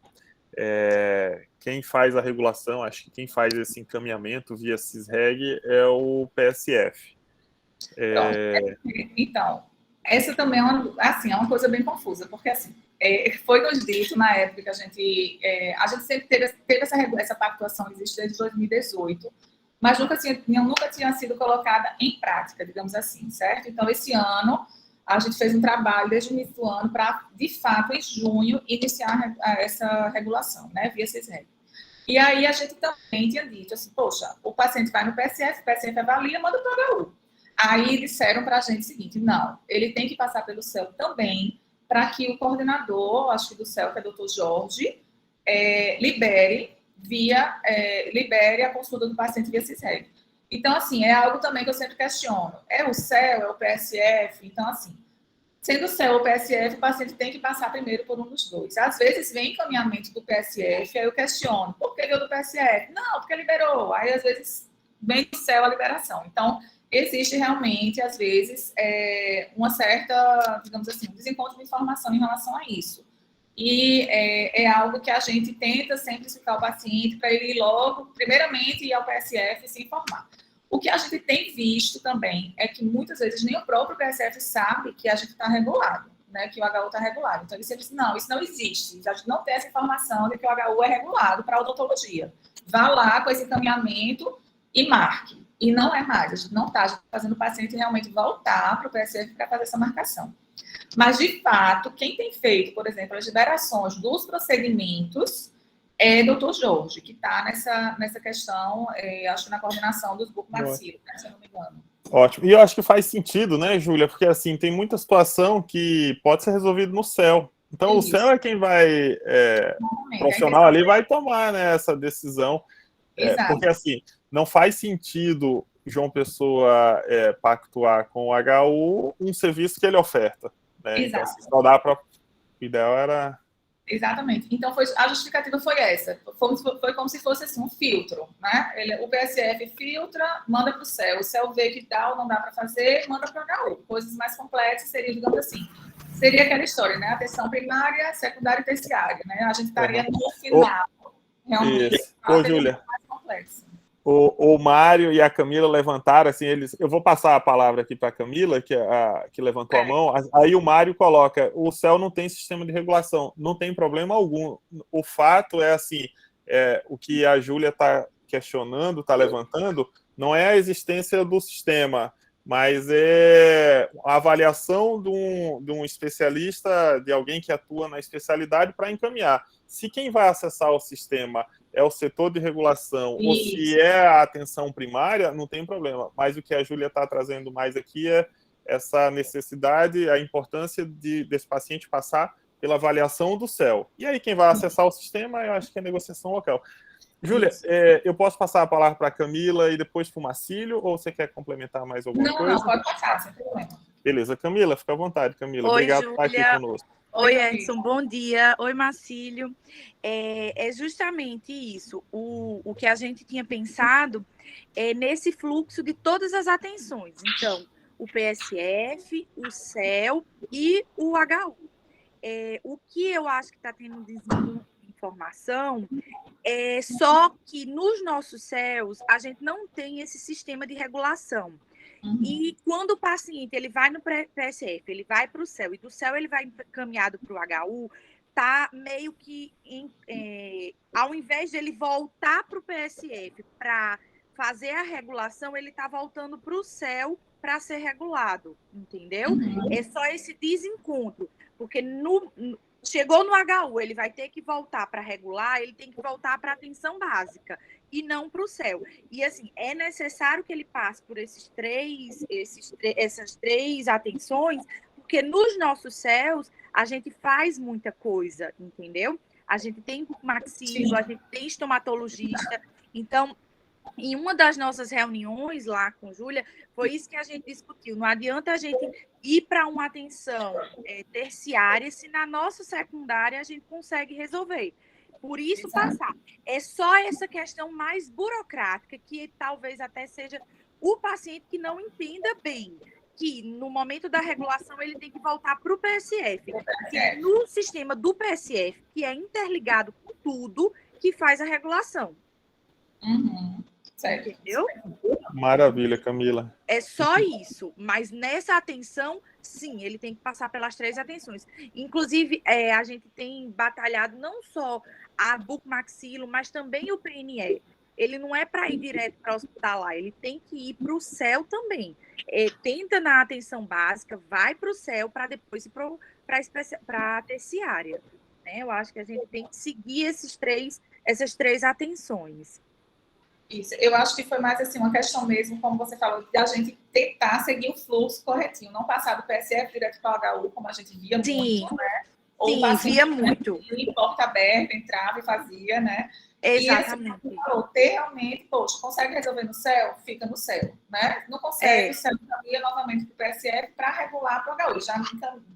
Quem faz a regulação, acho que quem faz esse encaminhamento via CISREG é o PSF. Então, essa também é uma coisa bem confusa, porque assim, foi nos dito na época que a gente sempre teve essa pactuação, existe desde 2018, mas nunca tinha sido colocada em prática, digamos assim, certo? Então, esse ano, a gente fez um trabalho desde o início do ano para, de fato, em junho, iniciar essa regulação, né, via CISREG. E aí a gente também tinha dito assim, poxa, o paciente vai no PSF, o PSF avalia, manda para o HU. Aí disseram para a gente o seguinte, não, ele tem que passar pelo CEL também, para que o coordenador, acho que do CEL, que é o Dr. Jorge, libere a consulta do paciente via CISREG. Então, assim, é algo também que eu sempre questiono. É o CEL, é o PSF? Então, assim, sendo o CEL ou o PSF, o paciente tem que passar primeiro por um dos dois. Às vezes vem encaminhamento do PSF, aí eu questiono, por que deu do PSF? Não, porque liberou. Aí, às vezes, vem do CEL a liberação. Então, existe realmente, às vezes, uma certa, digamos assim, um desencontro de informação em relação a isso. E é algo que a gente tenta sempre explicar ao paciente para ele ir logo, primeiramente, ir ao PSF e se informar. O que a gente tem visto também é que muitas vezes nem o próprio PSF sabe que a gente está regulado, né, que o HU está regulado. Então, ele sempre diz, não, isso não existe. A gente não tem essa informação de que o HU é regulado para odontologia. Vá lá com esse encaminhamento e marque. E não é mais, a gente não está fazendo o paciente realmente voltar para o PSF para fazer essa marcação. Mas, de fato, quem tem feito, por exemplo, as liberações dos procedimentos é o Dr. Jorge, que está nessa questão, acho que na coordenação dos bucomaxilos, né, se eu não me engano. Ótimo. E eu acho que faz sentido, né, Júlia? Porque, assim, tem muita situação que pode ser resolvida no CEL. Então, o CEL é quem vai, profissional ali, vai tomar, né, essa decisão. Exato. Porque, assim, não faz sentido João Pessoa pactuar com o HU um serviço que ele oferta. Né? Então, assim, só dá para... O ideal era... Exatamente. Então, a justificativa foi essa. Foi como se fosse assim, um filtro. Né? O PSF filtra, manda para o céu vê que dá ou não dá para fazer, manda para o HU. Coisas mais complexas seriam, digamos assim, seria aquela história, né? Atenção primária, secundária e terciária. Né? A gente estaria no final, realmente. Isso. Ô, Júlia, mais complexo. o Mário e a Camila levantaram, assim, eu vou passar a palavra aqui para a Camila, que levantou a mão, aí o Mário coloca, o CEL não tem sistema de regulação, não tem problema algum. O fato é, assim, o que a Júlia está questionando, está levantando, não é a existência do sistema, mas é a avaliação de um especialista, de alguém que atua na especialidade para encaminhar. Se quem vai acessar o sistema é o setor de regulação, ou se é a atenção primária, não tem problema. Mas o que a Júlia está trazendo mais aqui é essa necessidade, a importância desse paciente passar pela avaliação do CEL. E aí quem vai acessar o sistema, eu acho que é negociação local. Júlia, eu posso passar a palavra para a Camila e depois para o Marcílio, ou você quer complementar mais alguma coisa? Não, pode passar, sem problema. Beleza, Camila, fica à vontade, Camila. Oi, obrigado Júlia. por estar aqui conosco. Oi, Edson, bom dia. Oi, Marcílio. É justamente isso. O que a gente tinha pensado é nesse fluxo de todas as atenções. Então, o PSF, o CEL e o HU. O que eu acho que está tendo desenvolvimento de informação é só que nos nossos CELs a gente não tem esse sistema de regulação. E quando o paciente ele vai no PSF, ele vai para o CEL, e do CEL ele vai encaminhado para o HU, tá meio que, ao invés de ele voltar para o PSF para fazer a regulação, ele está voltando para o CEL para ser regulado, entendeu? É só esse desencontro, porque chegou no HU, ele vai ter que voltar para regular, ele tem que voltar para a atenção básica e não para o CEL. E, assim, é necessário que ele passe por essas três atenções, porque nos nossos CELs a gente faz muita coisa, entendeu? A gente tem maxilo, a gente tem estomatologista. Então, em uma das nossas reuniões lá com Júlia, foi isso que a gente discutiu. Não adianta a gente ir para uma atenção terciária se na nossa secundária a gente consegue resolver. Por isso, passar. É só essa questão mais burocrática, que talvez até seja o paciente que não entenda bem, que no momento da regulação ele tem que voltar para o PSF. Que no sistema do PSF, que é interligado com tudo, que faz a regulação. Certo. Entendeu? Maravilha, Camila. É só isso, mas nessa atenção, sim, ele tem que passar pelas 3 atenções. Inclusive, a gente tem batalhado não só a bucomaxilo, mas também o PNE. Ele não é para ir direto para o hospitalar, ele tem que ir para o CEL também. Tenta na atenção básica, vai para o CEL para depois ir para a terciária. Né? Eu acho que a gente tem que seguir essas três atenções. Isso, eu acho que foi mais assim uma questão mesmo, como você falou, de a gente tentar seguir o fluxo corretinho, não passar do PSF direto para o HU, como a gente via muito, né? Ou via muito. Em porta aberta, entrava e fazia, né? Exatamente. E assim, ter realmente, poxa, consegue resolver no CEL? Fica no CEL, né? Não consegue, o CEL encaminha novamente para o PSF para regular para o HU. Já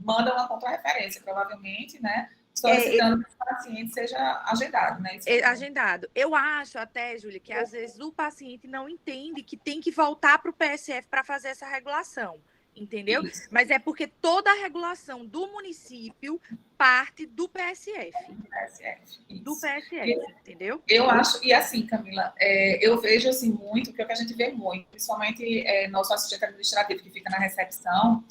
manda uma contra-referência, provavelmente, né? Solicitando que o paciente seja agendado, né? Agendado. Eu acho até, Júlia, que às vezes o paciente não entende que tem que voltar para o PSF para fazer essa regulação, entendeu? Isso. Mas é porque toda a regulação do município parte do PSF. Do PSF, entendeu? Eu acho, e assim, Camila, eu vejo assim muito, que é o que a gente vê muito, principalmente nosso assistente administrativo que fica na recepção,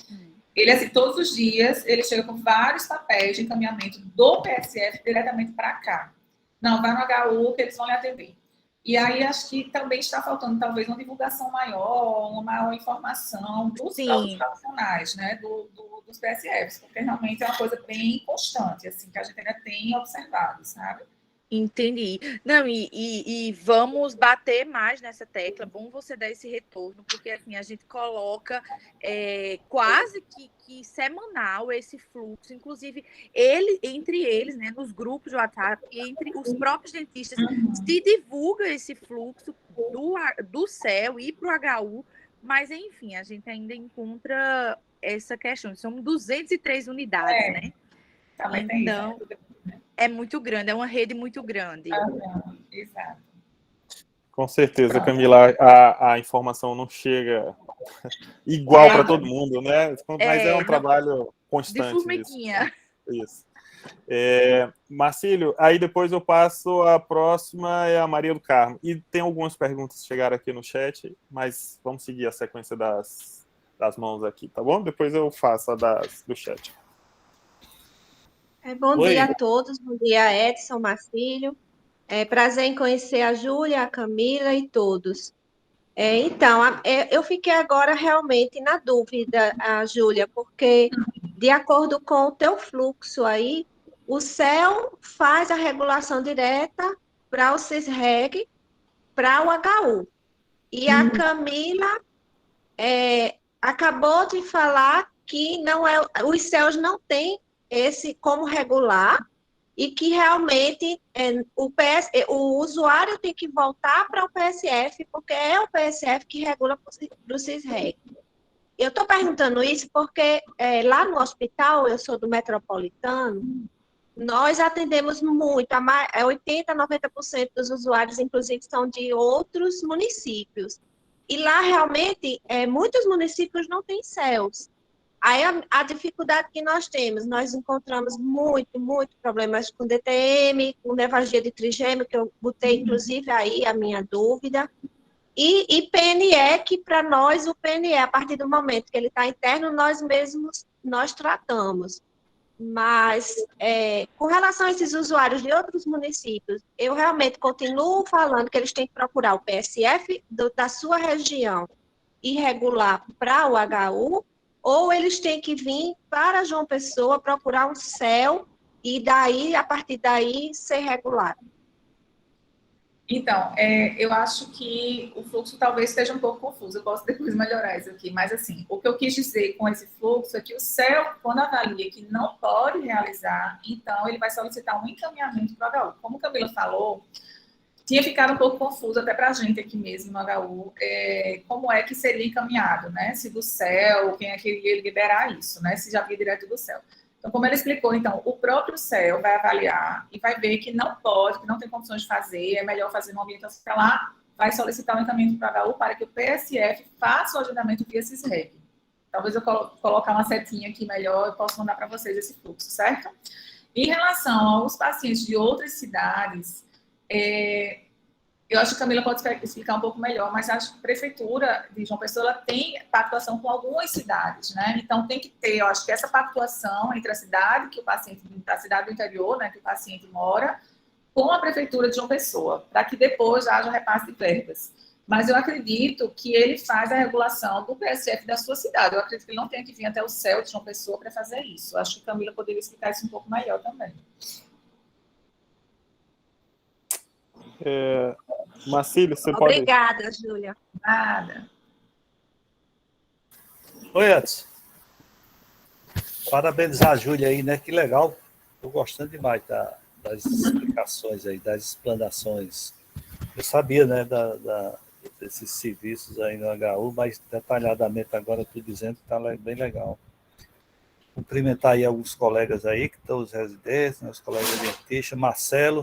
ele, assim, todos os dias, ele chega com vários papéis de encaminhamento do PSF diretamente para cá. Não, vai no HU que eles vão lhe atender. E aí, acho que também está faltando, talvez, uma divulgação maior, uma maior informação dos próprios profissionais, né, dos PSFs, porque realmente é uma coisa bem constante, assim, que a gente ainda tem observado, sabe? Entendi. Não, e vamos bater mais nessa tecla. Bom você dar esse retorno, porque assim a gente coloca quase que semanal esse fluxo, inclusive entre eles, né, nos grupos de WhatsApp, entre os próprios dentistas, se divulga esse fluxo do CEL e para o HU, mas enfim, a gente ainda encontra essa questão. São 203 unidades, né? Também tem isso, Então, é muito grande, é uma rede muito grande. Exato. Com certeza, Camila, a informação não chega igual para todo mundo, né? Mas é um trabalho constante. De formiguinha. Isso. Marcílio, aí depois eu passo a próxima, é a Maria do Carmo. E tem algumas perguntas que chegaram aqui no chat, mas vamos seguir a sequência das mãos aqui, tá bom? Depois eu faço a do chat. Bom dia a todos, bom dia Edson, Marcílio. Prazer em conhecer a Júlia, a Camila e todos. Então, eu fiquei agora realmente na dúvida, Júlia, porque de acordo com o teu fluxo aí, o CEL faz a regulação direta para o CISREG, para o HU. E a Camila acabou de falar que não os CELs não têm esse como regular, e que realmente o usuário tem que voltar para o PSF, porque é o PSF que regula para o CISREG. Eu estou perguntando isso porque lá no hospital, eu sou do Metropolitano, nós atendemos muito, 80%, 90% dos usuários, inclusive, são de outros municípios. E lá, realmente, muitos municípios não têm CELs. Aí a dificuldade que nós temos, nós encontramos muito problemas com DTM, com nevralgia de trigêmeo, que eu botei inclusive aí a minha dúvida, e PNE, que para nós o PNE, a partir do momento que ele está interno, nós mesmos tratamos. Mas com relação a esses usuários de outros municípios, eu realmente continuo falando que eles têm que procurar o PSF da sua região e regular para o HU, ou eles têm que vir para João Pessoa procurar um CEL e daí, a partir daí, ser regulado. Então, eu acho que o fluxo talvez esteja um pouco confuso, eu posso depois melhorar isso aqui, mas assim, o que eu quis dizer com esse fluxo é que o CEL, quando avalia que não pode realizar, então ele vai solicitar um encaminhamento para o HU. Como a Camila falou, tinha ficado um pouco confuso até para a gente aqui mesmo no HU, como é que seria encaminhado, né? Se do CEL, quem é que iria liberar isso, né? Se já via direto do CEL. Então, como ele explicou, então, o próprio CEL vai avaliar e vai ver que não pode, que não tem condições de fazer, é melhor fazer no ambiente hospitalar, vai solicitar um encaminhamento para o HU para que o PSF faça o agendamento via CISREG. Talvez eu colocar uma setinha aqui melhor, eu posso mandar para vocês esse fluxo, certo? Em relação aos pacientes de outras cidades, eu acho que a Camila pode explicar um pouco melhor, mas a Prefeitura de João Pessoa ela tem pactuação com algumas cidades, né? Então tem que ter, eu acho que essa pactuação entre a cidade que o paciente, a cidade do interior, né, que o paciente mora, com a Prefeitura de João Pessoa, para que depois haja repasse de verbas. Mas eu acredito que ele faz a regulação do PSF da sua cidade. Eu acredito que ele não tenha que vir até o CEL de João Pessoa para fazer isso. Eu acho que a Camila poderia explicar isso um pouco melhor também. Marcílio, você pode... Obrigada, Júlia. Nada. Oi, Edson. Parabenizar a Júlia aí, né? Que legal. Estou gostando demais das explicações aí, das explanações. Eu sabia, né, desses serviços aí no HU, mas detalhadamente agora estou dizendo que está bem legal. Cumprimentar aí alguns colegas aí, que estão os residentes, né, os colegas dentistas, Marcelo,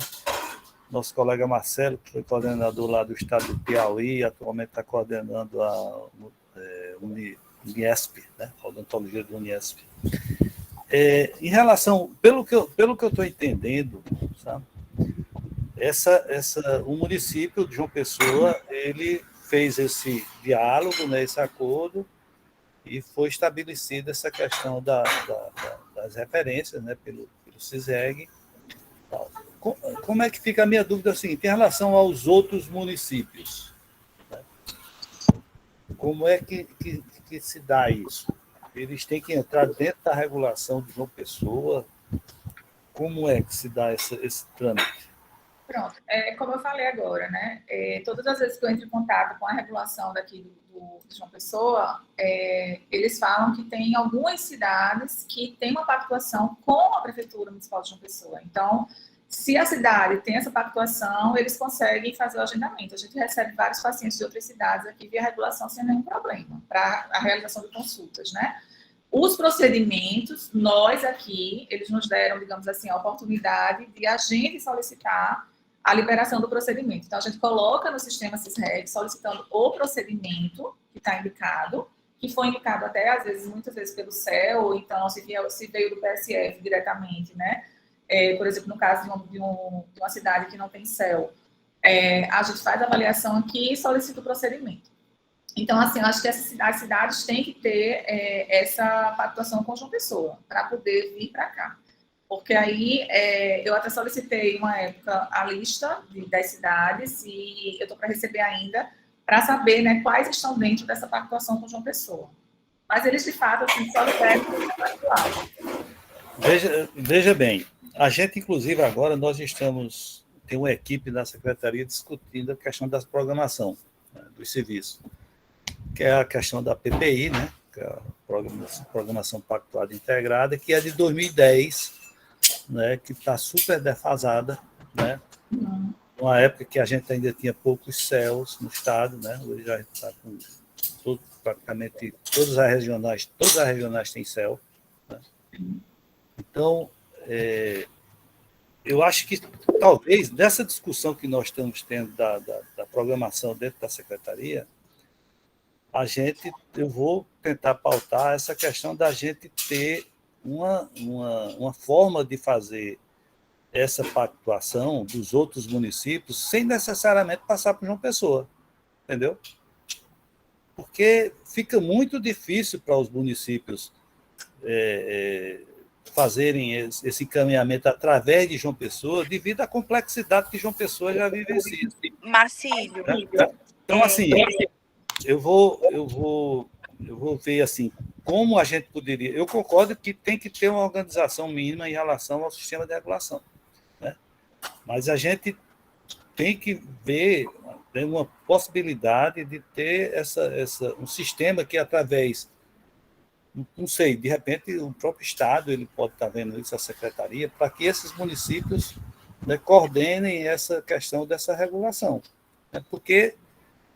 nosso colega Marcelo, que foi coordenador lá do estado do Piauí, atualmente está coordenando a Uniesp, né, a odontologia do Uniesp. Em relação, pelo que eu estou entendendo, sabe, o município de João Pessoa, ele fez esse diálogo, né, esse acordo, e foi estabelecida essa questão das referências, né, pelo CISREG. Como é que fica a minha dúvida assim, em relação aos outros municípios? Né? Como é que se dá isso? Eles têm que entrar dentro da regulação de João Pessoa? Como é que se dá esse trâmite? Pronto. Como eu falei agora, né? Todas as vezes que eu entro em contato com a regulação daqui de João Pessoa, eles falam que tem algumas cidades que têm uma pactuação com a Prefeitura Municipal de João Pessoa. Então, se a cidade tem essa pactuação, eles conseguem fazer o agendamento. A gente recebe vários pacientes de outras cidades aqui via regulação sem nenhum problema para a realização de consultas, né? Os procedimentos, nós aqui, eles nos deram, digamos assim, a oportunidade de a gente solicitar a liberação do procedimento. Então, a gente coloca no sistema SISREG solicitando o procedimento que está indicado, que foi indicado até, às vezes, muitas vezes pelo CEL, ou então, se veio do PSF diretamente, né? Por exemplo, no caso de uma cidade que não tem CEL, a gente faz a avaliação aqui e solicita o procedimento. Então, assim, eu acho que as cidades têm que ter essa pactuação com João Pessoa para poder vir para cá. Porque aí eu até solicitei, uma época, a lista das cidades e eu estou para receber ainda para saber, né, quais estão dentro dessa pactuação com João Pessoa. Mas eles, de fato, assim, só devem pactuar. Veja bem, a gente, inclusive, agora, tem uma equipe da Secretaria discutindo a questão da programação, né, dos serviços, que é a questão da PPI, né, que é a Programação Pactuada Integrada, que é de 2010, né, que está super defasada, né, numa época que a gente ainda tinha poucos CELs no estado, né, hoje já está com praticamente todas as regionais têm CEL, né. Então, eu acho que talvez dessa discussão que nós estamos tendo da programação dentro da secretaria, eu vou tentar pautar essa questão da gente ter uma forma de fazer essa pactuação dos outros municípios sem necessariamente passar por João Pessoa, entendeu? Porque fica muito difícil para os municípios fazerem esse encaminhamento através de João Pessoa, devido à complexidade que João Pessoa já vivencia. Marcílio. Então, assim, eu vou ver assim, como a gente poderia... Eu concordo que tem que ter uma organização mínima em relação ao sistema de regulação, né? Mas a gente tem que ver, tem uma possibilidade de ter um sistema que, através... Não sei, de repente, o próprio Estado ele pode estar vendo isso, a Secretaria, para que esses municípios, né, coordenem essa questão dessa regulação, né? Porque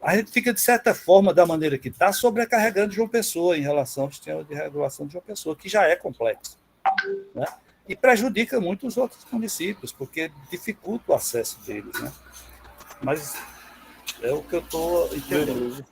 a gente fica, de certa forma, da maneira que está, sobrecarregando João Pessoa em relação ao sistema de regulação de João Pessoa, que já é complexo, né? E prejudica muito os outros municípios, porque dificulta o acesso deles, né? Mas é o que eu estou entendendo.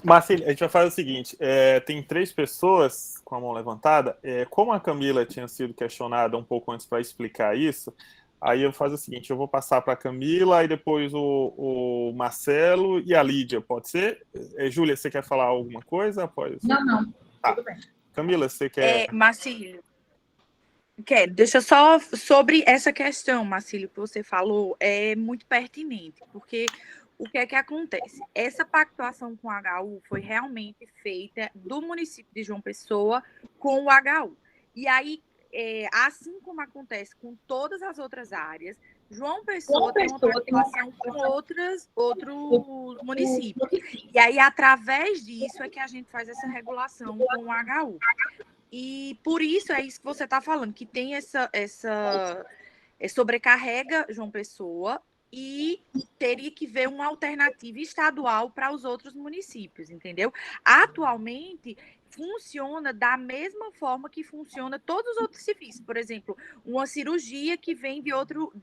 Marcílio, a gente vai fazer o seguinte, tem 3 pessoas com a mão levantada, como a Camila tinha sido questionada um pouco antes para explicar isso, aí eu vou fazer o seguinte, eu vou passar para a Camila, e depois o Marcelo e a Lídia, pode ser? Júlia, você quer falar alguma coisa? Pode. Não, tudo bem. Camila, você quer... Marcílio, deixa só sobre essa questão, Marcílio, que você falou, é muito pertinente, porque o que é que acontece? Essa pactuação com o HU foi realmente feita do município de João Pessoa com o HU. E aí, assim como acontece com todas as outras áreas, João Pessoa tem uma pactuação com outros municípios. E aí, através disso, é que a gente faz essa regulação com o HU. E por isso é isso que você está falando, que tem essa sobrecarrega João Pessoa, e teria que ver uma alternativa estadual para os outros municípios, entendeu? Atualmente, funciona da mesma forma que funciona todos os outros serviços. Por exemplo, uma cirurgia que vem de outro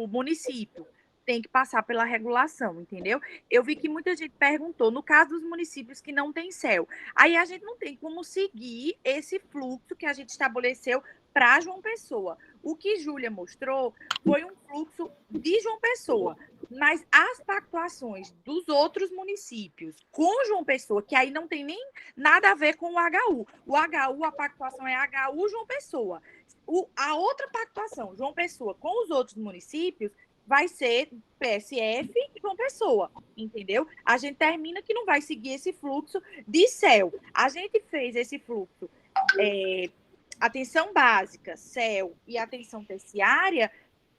município tem que passar pela regulação, entendeu? Eu vi que muita gente perguntou, no caso dos municípios que não tem CEL, aí a gente não tem como seguir esse fluxo que a gente estabeleceu para João Pessoa. O que Júlia mostrou foi um fluxo de João Pessoa, mas as pactuações dos outros municípios com João Pessoa, que aí não tem nem nada a ver com o HU. O HU, a pactuação é HU João Pessoa. A outra pactuação, João Pessoa, com os outros municípios, vai ser PSF e João Pessoa, entendeu? A gente termina que não vai seguir esse fluxo de CEL. A gente fez esse fluxo atenção básica, CEL e atenção terciária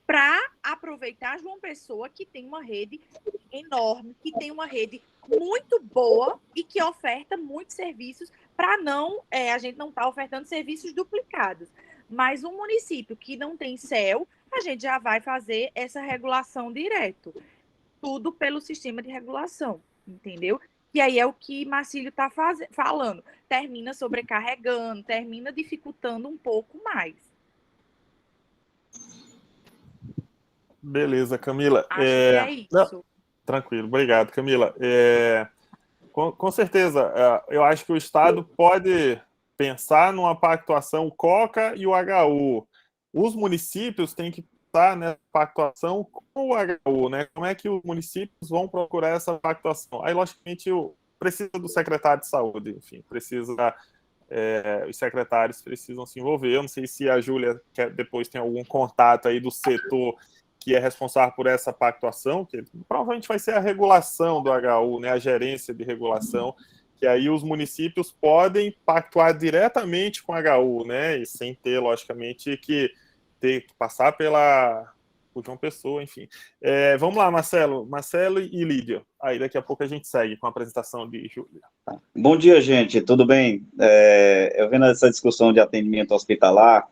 para aproveitar João Pessoa, que tem uma rede enorme, que tem uma rede muito boa e que oferta muitos serviços para a gente não estar ofertando serviços duplicados. Mas um município que não tem CEL, a gente já vai fazer essa regulação direto. Tudo pelo sistema de regulação, entendeu? E aí é o que Marcílio está falando. Termina sobrecarregando, termina dificultando um pouco mais. Beleza, Camila. Acho que é isso. Não, tranquilo, obrigado, Camila. Com certeza, eu acho que o Estado pode pensar numa pactuação COCA e o HU. Os municípios têm que pensar nessa pactuação com o HU, né? Como é que os municípios vão procurar essa pactuação? Aí, logicamente, precisa do secretário de saúde, enfim, os secretários precisam se envolver. Eu não sei se a Júlia depois tem algum contato aí do setor que é responsável por essa pactuação, que provavelmente vai ser a regulação do HU, né, a gerência de regulação, que aí os municípios podem pactuar diretamente com o HU, né, e sem ter, logicamente, que passar por João Pessoa, enfim. Vamos lá, Marcelo e Lídia. Aí daqui a pouco a gente segue com a apresentação de Júlia. Bom dia, gente, tudo bem? Eu vendo essa discussão de atendimento hospitalar,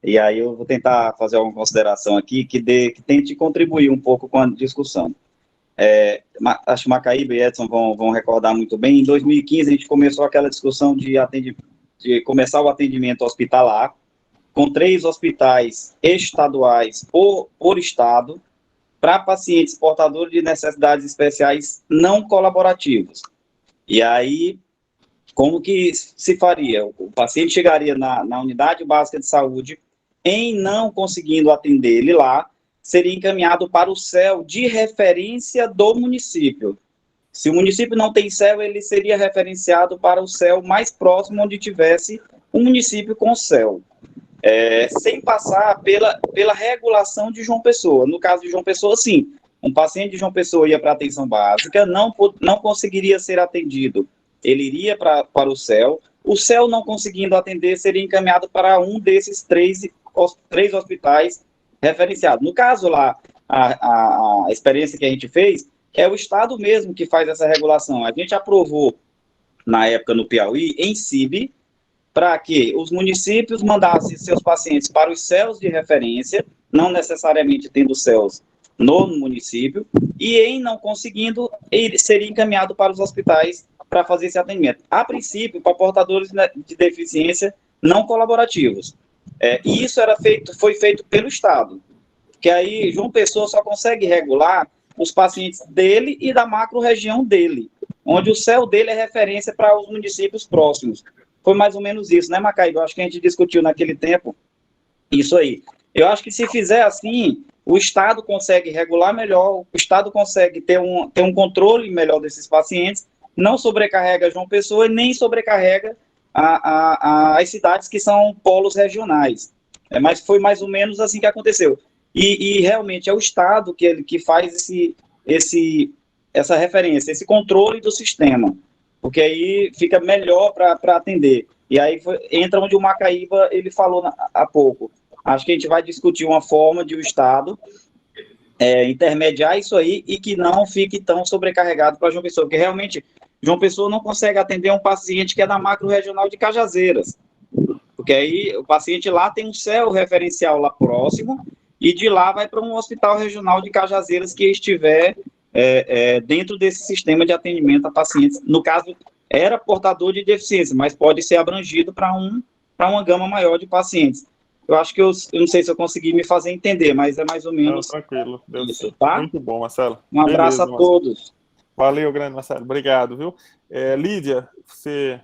e aí eu vou tentar fazer alguma consideração aqui que tente contribuir um pouco com a discussão. Acho que Macaíba e Edson vão recordar muito bem. Em 2015, a gente começou aquela discussão de começar o atendimento hospitalar, com 3 hospitais estaduais por estado, para pacientes portadores de necessidades especiais não colaborativos. E aí, como que se faria? O paciente chegaria na unidade básica de saúde, em não conseguindo atender ele lá, seria encaminhado para o CEL de referência do município. Se o município não tem CEL, ele seria referenciado para o CEL mais próximo, onde tivesse um município com CEL. Sem passar pela regulação de João Pessoa. No caso de João Pessoa, sim, um paciente de João Pessoa ia para a atenção básica, não conseguiria ser atendido, ele iria para o CEL não conseguindo atender, seria encaminhado para um desses 3 hospitais referenciados. No caso lá, a experiência que a gente fez, é o Estado mesmo que faz essa regulação. A gente aprovou, na época no Piauí, em CIB, para que os municípios mandassem seus pacientes para os CELs de referência, não necessariamente tendo CELs no município, e em não conseguindo, ele seria encaminhado para os hospitais para fazer esse atendimento. A princípio, para portadores de deficiência não colaborativos. E isso foi feito pelo Estado, que aí João Pessoa só consegue regular os pacientes dele e da macro-região dele, onde o CEL dele é referência para os municípios próximos. Foi mais ou menos isso, né, Macaíba? Eu acho que a gente discutiu naquele tempo isso aí. Eu acho que se fizer assim, o Estado consegue regular melhor, o Estado consegue ter um controle melhor desses pacientes, não sobrecarrega João Pessoa e nem sobrecarrega as cidades que são polos regionais. Mas foi mais ou menos assim que aconteceu. E realmente é o Estado que faz essa referência, esse controle do sistema, porque aí fica melhor para atender. E aí entra onde o Macaíba ele falou há pouco. Acho que a gente vai discutir uma forma de o Estado intermediar isso aí e que não fique tão sobrecarregado para João Pessoa, porque realmente João Pessoa não consegue atender um paciente que é da macro-regional de Cajazeiras, porque aí o paciente lá tem um CEL referencial lá próximo e de lá vai para um hospital regional de Cajazeiras que estiver dentro desse sistema de atendimento a pacientes. No caso, era portador de deficiência, mas pode ser abrangido para uma gama maior de pacientes. Eu acho que eu não sei se eu consegui me fazer entender, mas é mais ou menos. Não, tranquilo. Isso, tá? Muito bom, Marcelo. Um abraço a todos. Valeu, grande Marcelo. Obrigado, viu? Lídia, você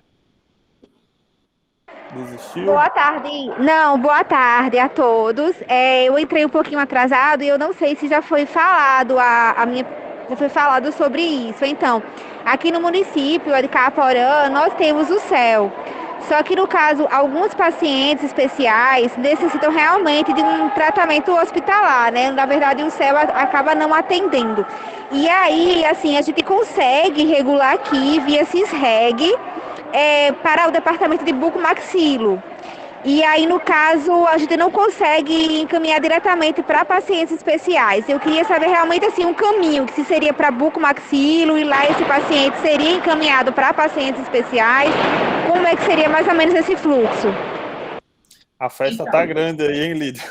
desistiu? Boa tarde. Não, boa tarde a todos. Eu entrei um pouquinho atrasado e eu não sei se já foi falado já foi falado sobre isso. Então, aqui no município de Caporã, nós temos o CEL. Só que, no caso, alguns pacientes especiais necessitam realmente de um tratamento hospitalar, né? Na verdade, o CEL acaba não atendendo. E aí, assim, a gente consegue regular aqui via CISREG para o departamento de bucomaxilo. E aí, no caso, a gente não consegue encaminhar diretamente para pacientes especiais. Eu queria saber realmente assim um caminho, que se seria para bucomaxilo e lá esse paciente seria encaminhado para pacientes especiais. Como é que seria mais ou menos esse fluxo? A festa tá grande aí, hein, Lídia?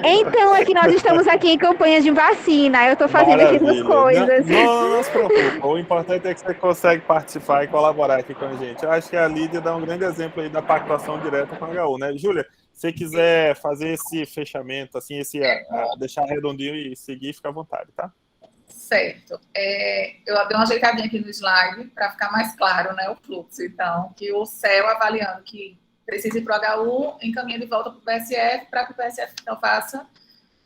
Então, é que nós estamos aqui em campanha de vacina. Eu estou fazendo aqui duas coisas. Não se preocupa. O importante é que você consegue participar e colaborar aqui com a gente. Eu acho que a Lídia dá um grande exemplo aí da pactuação direta com a HU, né? Júlia, se você quiser fazer esse fechamento, assim, deixar redondinho e seguir, fica à vontade, tá? Certo. Eu dei uma ajeitadinha aqui no slide para ficar mais claro, né, o fluxo. Então, que o CEL avaliando que precisa ir para o HU, encaminha de volta para o PSF, para que o PSF então faça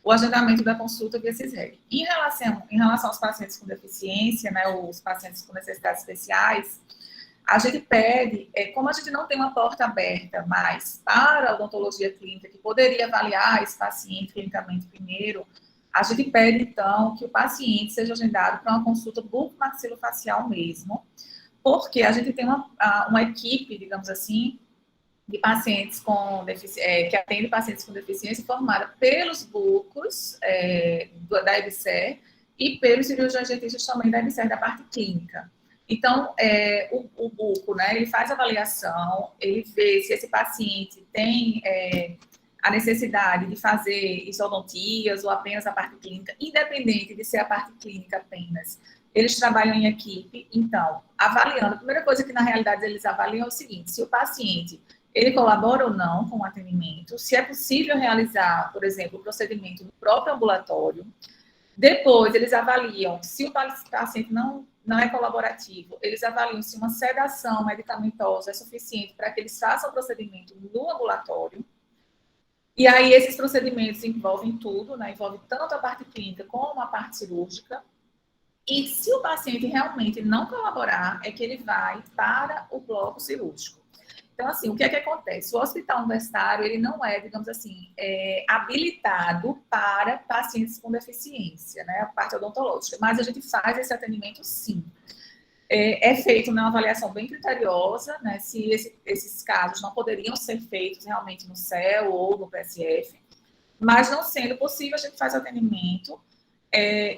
o agendamento da consulta via CISREG. Em relação aos pacientes com deficiência, né, os pacientes com necessidades especiais, a gente pede, como a gente não tem uma porta aberta mais para a odontologia clínica, que poderia avaliar esse paciente clinicamente primeiro, a gente pede, então, que o paciente seja agendado para uma consulta bucomaxilofacial mesmo, porque a gente tem uma equipe, digamos assim, de pacientes que atende pacientes com deficiência formada pelos bucos da EBSER e pelos cirurgiões dentistas também da EBSER, da parte clínica. Então, o buco, né, ele faz a avaliação, ele vê se esse paciente tem a necessidade de fazer isodontias ou apenas a parte clínica, independente de ser a parte clínica apenas. Eles trabalham em equipe, então, avaliando. A primeira coisa que, na realidade, eles avaliam é o seguinte: se o paciente ele colabora ou não com o atendimento, se é possível realizar, por exemplo, o procedimento no próprio ambulatório. Depois, eles avaliam se o paciente não é colaborativo, eles avaliam se uma sedação medicamentosa é suficiente para que eles façam o procedimento no ambulatório. E aí, esses procedimentos envolvem tudo, né? Envolve tanto a parte clínica como a parte cirúrgica. E se o paciente realmente não colaborar, é que ele vai para o bloco cirúrgico. Então, assim, o que é que acontece? O hospital universitário, ele não é, digamos assim, habilitado para pacientes com deficiência, né? A parte odontológica. Mas a gente faz esse atendimento, sim. É feito uma avaliação bem criteriosa, né? Se esses casos não poderiam ser feitos realmente no CEL ou no PSF. Mas não sendo possível, a gente faz atendimento.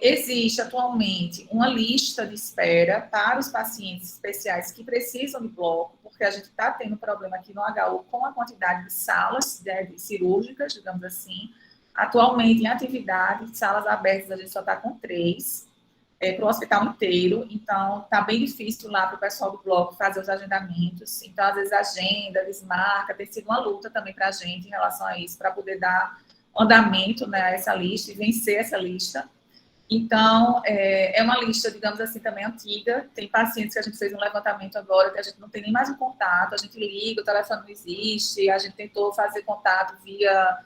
Existe atualmente uma lista de espera para os pacientes especiais que precisam de bloco, porque a gente está tendo problema aqui no HU com a quantidade de salas cirúrgicas, digamos assim. Atualmente, em atividade, salas abertas, a gente só está com 3 para o hospital inteiro, então está bem difícil lá para o pessoal do bloco fazer os agendamentos. Então, às vezes, agenda, desmarca, tem sido uma luta também para a gente em relação a isso, para poder dar andamento, né, a essa lista e vencer essa lista. Então, é uma lista, digamos assim, também antiga. Tem pacientes que a gente fez um levantamento agora, que a gente não tem nem mais um contato, a gente liga, o telefone não existe, a gente tentou fazer contato via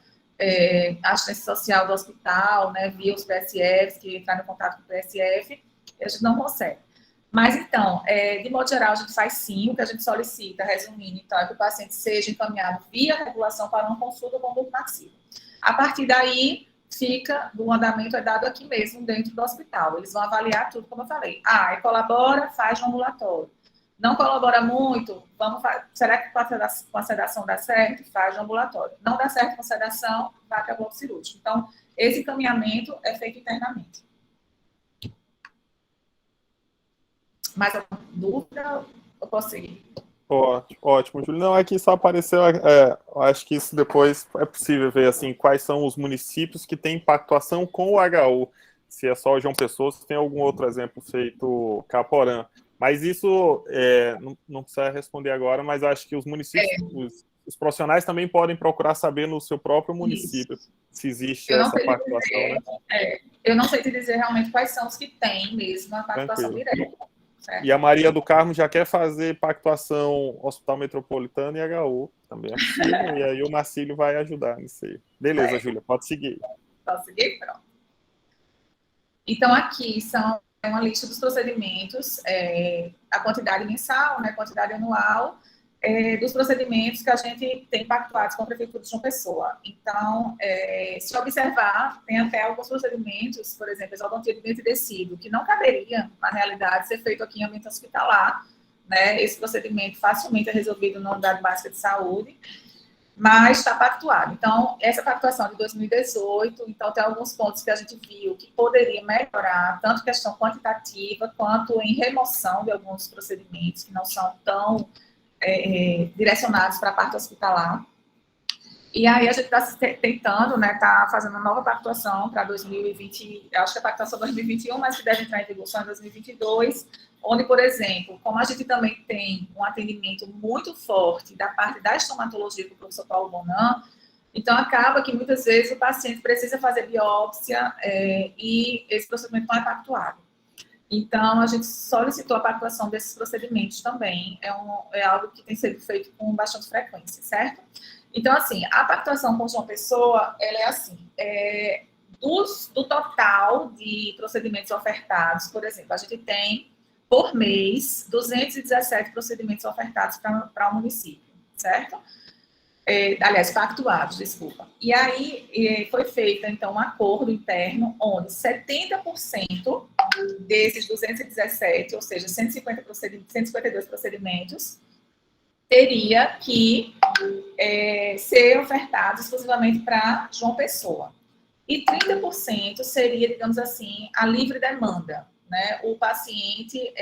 assistência social do hospital, né, via os PSFs, que entraram em contato com o PSF, e a gente não consegue. Mas, então, de modo geral, a gente faz sim, o que a gente solicita, resumindo, então, é que o paciente seja encaminhado via regulação para uma consulta com o bucomaxilo. A partir daí, o andamento é dado aqui mesmo, dentro do hospital. Eles vão avaliar tudo, como eu falei. Colabora, faz no ambulatório. Não colabora muito, será que com a sedação dá certo? Faz no ambulatório. Não dá certo com a sedação, vai para o bloco cirúrgico. Então, esse encaminhamento é feito internamente. Mais alguma dúvida? Eu posso seguir? Ótimo, Júlio. Não, aqui só apareceu, eu acho que isso depois é possível ver, assim, quais são os municípios que têm pactuação com o HU, se é só João Pessoa, se tem algum outro exemplo feito Caporã. Mas isso, não precisa responder agora, mas acho que os municípios, os profissionais também podem procurar saber no seu próprio município se existe essa pactuação, né? Eu não sei te dizer realmente quais são os que têm mesmo a pactuação direta. Certo. E a Maria do Carmo já quer fazer pactuação Hospital Metropolitano e HU, também é possível, e aí o Marcílio vai ajudar nisso aí. Beleza, Júlia, pode seguir. Posso seguir? Pronto. Então, aqui são uma lista dos procedimentos, a quantidade mensal, né, a quantidade anual, dos procedimentos que a gente tem pactuados com a Prefeitura de João Pessoa. Então, se observar, tem até alguns procedimentos, por exemplo, exodontia de dente e tecido, que não caberia, na realidade, ser feito aqui em ambiente hospitalar, né? Esse procedimento facilmente é resolvido na unidade básica de saúde, mas está pactuado. Então, essa pactuação de 2018, então tem alguns pontos que a gente viu que poderia melhorar, tanto questão quantitativa, quanto em remoção de alguns procedimentos que não são tão direcionados para a parte hospitalar. E aí a gente está tentando, né, tá fazendo uma nova pactuação para 2020, acho que a pactuação 2021, mas que deve entrar em vigor só em 2022, onde, por exemplo, como a gente também tem um atendimento muito forte da parte da estomatologia com o professor Paulo Bonan, então acaba que muitas vezes o paciente precisa fazer biópsia e esse procedimento não é pactuado. Então, a gente solicitou a pactuação desses procedimentos também, é algo que tem sido feito com bastante frequência, certo? Então, assim, a pactuação com João Pessoa, ela é assim, do total de procedimentos ofertados, por exemplo, a gente tem, por mês, 217 procedimentos ofertados para o município, certo? Aliás, pactuados, desculpa. E aí, foi feito, então, um acordo interno, onde 70% desses 217, ou seja, 152 procedimentos, teria que ser ofertado exclusivamente para João Pessoa. E 30% seria, digamos assim, a livre demanda, né? O paciente,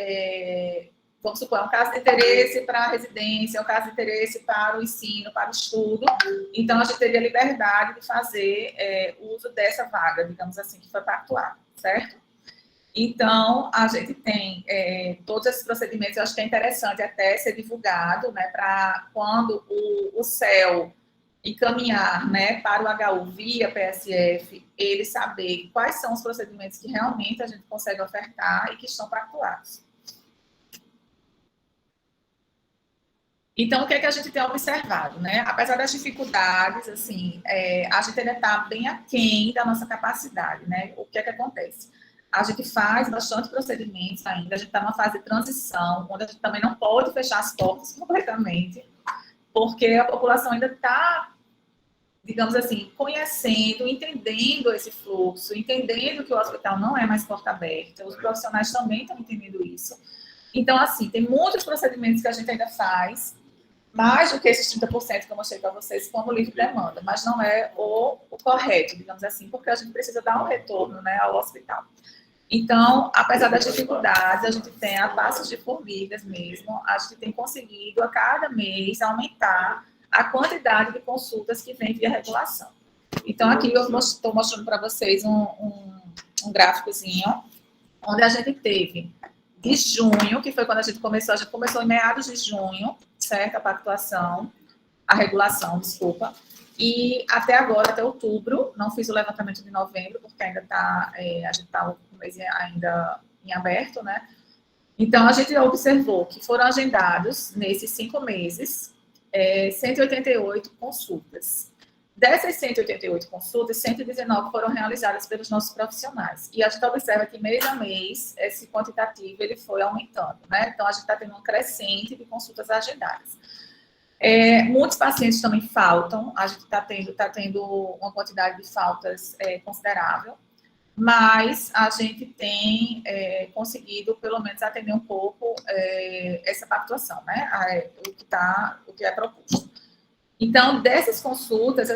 vamos supor, é um caso de interesse para a residência, é um caso de interesse para o ensino, para o estudo, então a gente teria liberdade de fazer uso dessa vaga, digamos assim, que foi pactuada, certo? Então, a gente tem todos esses procedimentos, eu acho que é interessante até ser divulgado, né, para quando o CEL encaminhar, né, para o HU via PSF, ele saber quais são os procedimentos que realmente a gente consegue ofertar e que estão pactuados. Então, o que é que a gente tem observado, né? Apesar das dificuldades, assim, a gente ainda está bem aquém da nossa capacidade, né? O que é que acontece? A gente faz bastante procedimentos ainda, a gente está numa fase de transição, onde a gente também não pode fechar as portas completamente, porque a população ainda está, digamos assim, conhecendo, entendendo esse fluxo, entendendo que o hospital não é mais porta aberta, os profissionais também estão entendendo isso. Então, assim, tem muitos procedimentos que a gente ainda faz, mais do que esses 30% que eu mostrei para vocês como livre demanda, mas não é o correto, digamos assim, porque a gente precisa dar um retorno, né, ao hospital. Então, apesar das dificuldades, a gente tem a passos de formigas mesmo, a gente tem conseguido a cada mês aumentar a quantidade de consultas que vem via regulação. Então, aqui eu estou mostrando para vocês um gráficozinho, onde a gente teve de junho, que foi quando a gente começou em meados de junho, certo? A pactuação, a regulação, desculpa. E até agora, até outubro, não fiz o levantamento de novembro, porque ainda está, a gente está o mês ainda em aberto, né? Então, a gente observou que foram agendados, nesses 5 meses, 188 consultas. Dessas 188 consultas, 119 foram realizadas pelos nossos profissionais. E a gente observa que, mês a mês, esse quantitativo ele foi aumentando, né? Então, a gente está tendo um crescente de consultas agendadas. Muitos pacientes também faltam, a gente está tendo uma quantidade de faltas considerável, mas a gente tem conseguido, pelo menos, atender um pouco essa pactuação, né? O que é proposto. Então, essas consultas,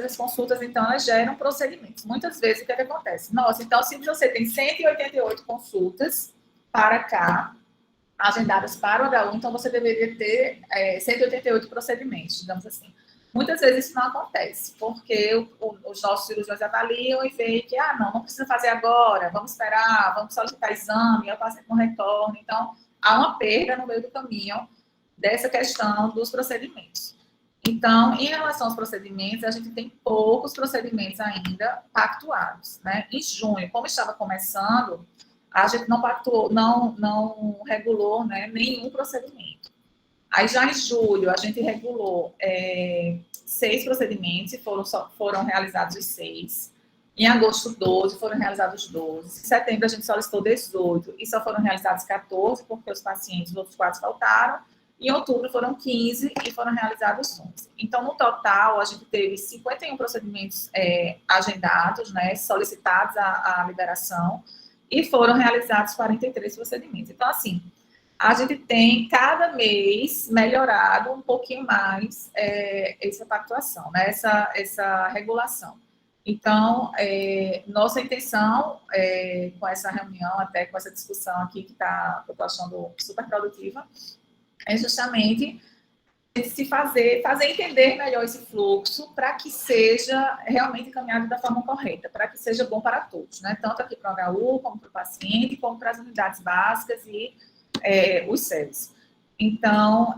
então, elas geram procedimentos. Muitas vezes, o que acontece? Nossa, então, se você tem 188 consultas para cá, agendadas para o HU, então você deveria ter 188 procedimentos, digamos assim. Muitas vezes isso não acontece, porque os nossos cirurgiões avaliam e veem que, não precisa fazer agora, vamos esperar, vamos solicitar exame, eu passo com retorno. Então, há uma perda no meio do caminho dessa questão dos procedimentos. Então, em relação aos procedimentos, a gente tem poucos procedimentos ainda pactuados, né? Em junho, como estava começando, a gente não pactuou, não regulou, né, nenhum procedimento. Aí, já em julho, a gente regulou 6 procedimentos e foram realizados os 6. Em agosto, 12, foram realizados 12. Em setembro, a gente solicitou 18 e só foram realizados 14, porque os pacientes, os outros 4 faltaram. Em outubro, foram 15 e foram realizados 11. Então, no total, a gente teve 51 procedimentos agendados, né, solicitados a liberação, e foram realizados 43 procedimentos. Então, assim, a gente tem, cada mês, melhorado um pouquinho mais essa pactuação, né? essa regulação. Então, nossa intenção, com essa reunião, até com essa discussão aqui, que eu estou achando super produtiva, é justamente se fazer entender melhor esse fluxo para que seja realmente encaminhado da forma correta, para que seja bom para todos, né? Tanto aqui para o HU, como para o paciente, como para as unidades básicas e os CELs. Então,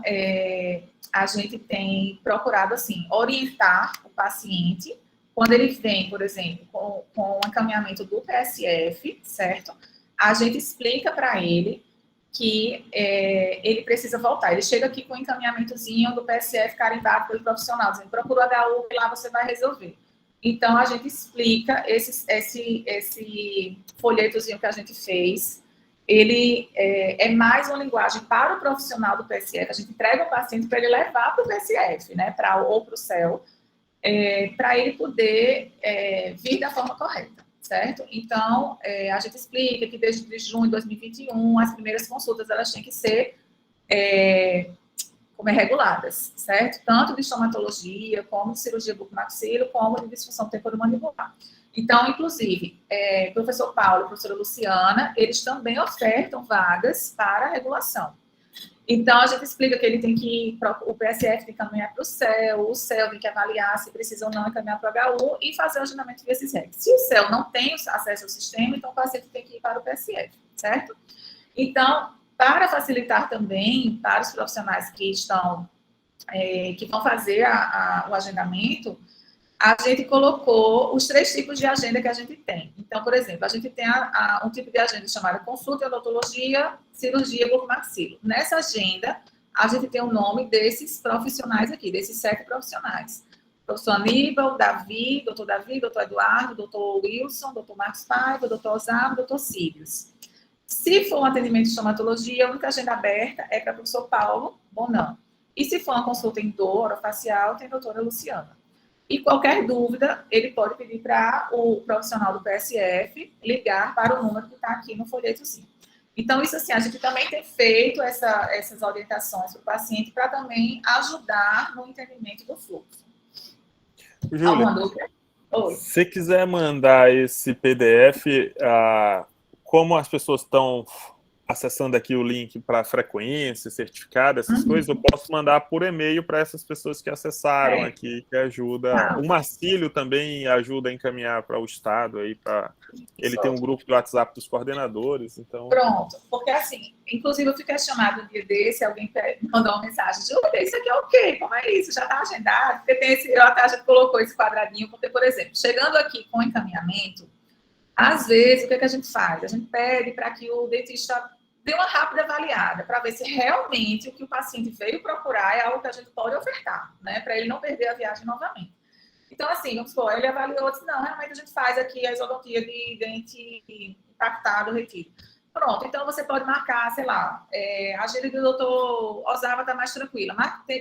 a gente tem procurado, assim, orientar o paciente quando ele vem, por exemplo, com o encaminhamento do PSF, certo? A gente explica para ele que ele precisa voltar. Ele chega aqui com o encaminhamentozinho do PSF carimbado pelo profissional, dizendo, procura o HU, que lá você vai resolver. Então, a gente explica esse folhetozinho que a gente fez. Ele é mais uma linguagem para o profissional do PSF. A gente entrega o paciente para ele levar para o PSF, né, ou para o CEL, para ele poder vir da forma correta, certo? Então, a gente explica que desde junho de 2021, as primeiras consultas, elas têm que ser reguladas, certo? Tanto de estomatologia, como de cirurgia bucomaxilo, como de disfunção temporomandibular. Então, inclusive, professor Paulo e professora Luciana, eles também ofertam vagas para a regulação. Então, a gente explica que ele tem que o PSF tem que encaminhar para o CEL tem que avaliar se precisa ou não encaminhar para o HU e fazer o agendamento via CISREC. Se o CEL não tem acesso ao sistema, então o paciente tem que ir para o PSF, certo? Então, para facilitar também para os profissionais que vão fazer o agendamento, a gente colocou os 3 tipos de agenda que a gente tem. Então, por exemplo, a gente tem um tipo de agenda chamada consulta, odontologia, cirurgia, bucomaxilo. Nessa agenda, a gente tem o nome desses profissionais aqui, desses 7 profissionais. Professor Aníbal, Davi, doutor Eduardo, doutor Wilson, doutor Marcos Paiva, doutor Osamo, doutor Cílios. Se for um atendimento de estomatologia, a única agenda aberta é para o professor Paulo Bonan. E se for uma consulta em dor orofacial, tem a doutora Luciana. E qualquer dúvida, ele pode pedir para o profissional do PSF ligar para o número que está aqui no folhetozinho. Então, isso assim, a gente também tem feito essas orientações para o paciente para também ajudar no entendimento do fluxo. Júlia, se você quiser mandar esse PDF, como as pessoas estão acessando aqui o link para frequência, certificado, essas coisas, eu posso mandar por e-mail para essas pessoas que acessaram aqui, que ajuda. O Marcílio também ajuda a encaminhar para o Estado, aí, ele tem um grupo do WhatsApp dos coordenadores, então... Pronto, porque assim, inclusive eu fiquei chamado um dia desse, alguém mandou uma mensagem, Júlia, isso aqui é o quê? Como é isso? Já está agendado? Porque tem a gente colocou esse quadradinho, porque, por exemplo, chegando aqui com encaminhamento, às vezes, o que a gente faz? A gente pede para que o dentista dê uma rápida avaliada, para ver se realmente o que o paciente veio procurar é algo que a gente pode ofertar, né? Para ele não perder a viagem novamente. Então, assim, vamos supor, ele avaliou, disse, não, realmente a gente faz aqui a isodontia de dente impactado, retido. Pronto, então você pode marcar, sei lá, a agenda do doutor Osava está mais tranquila,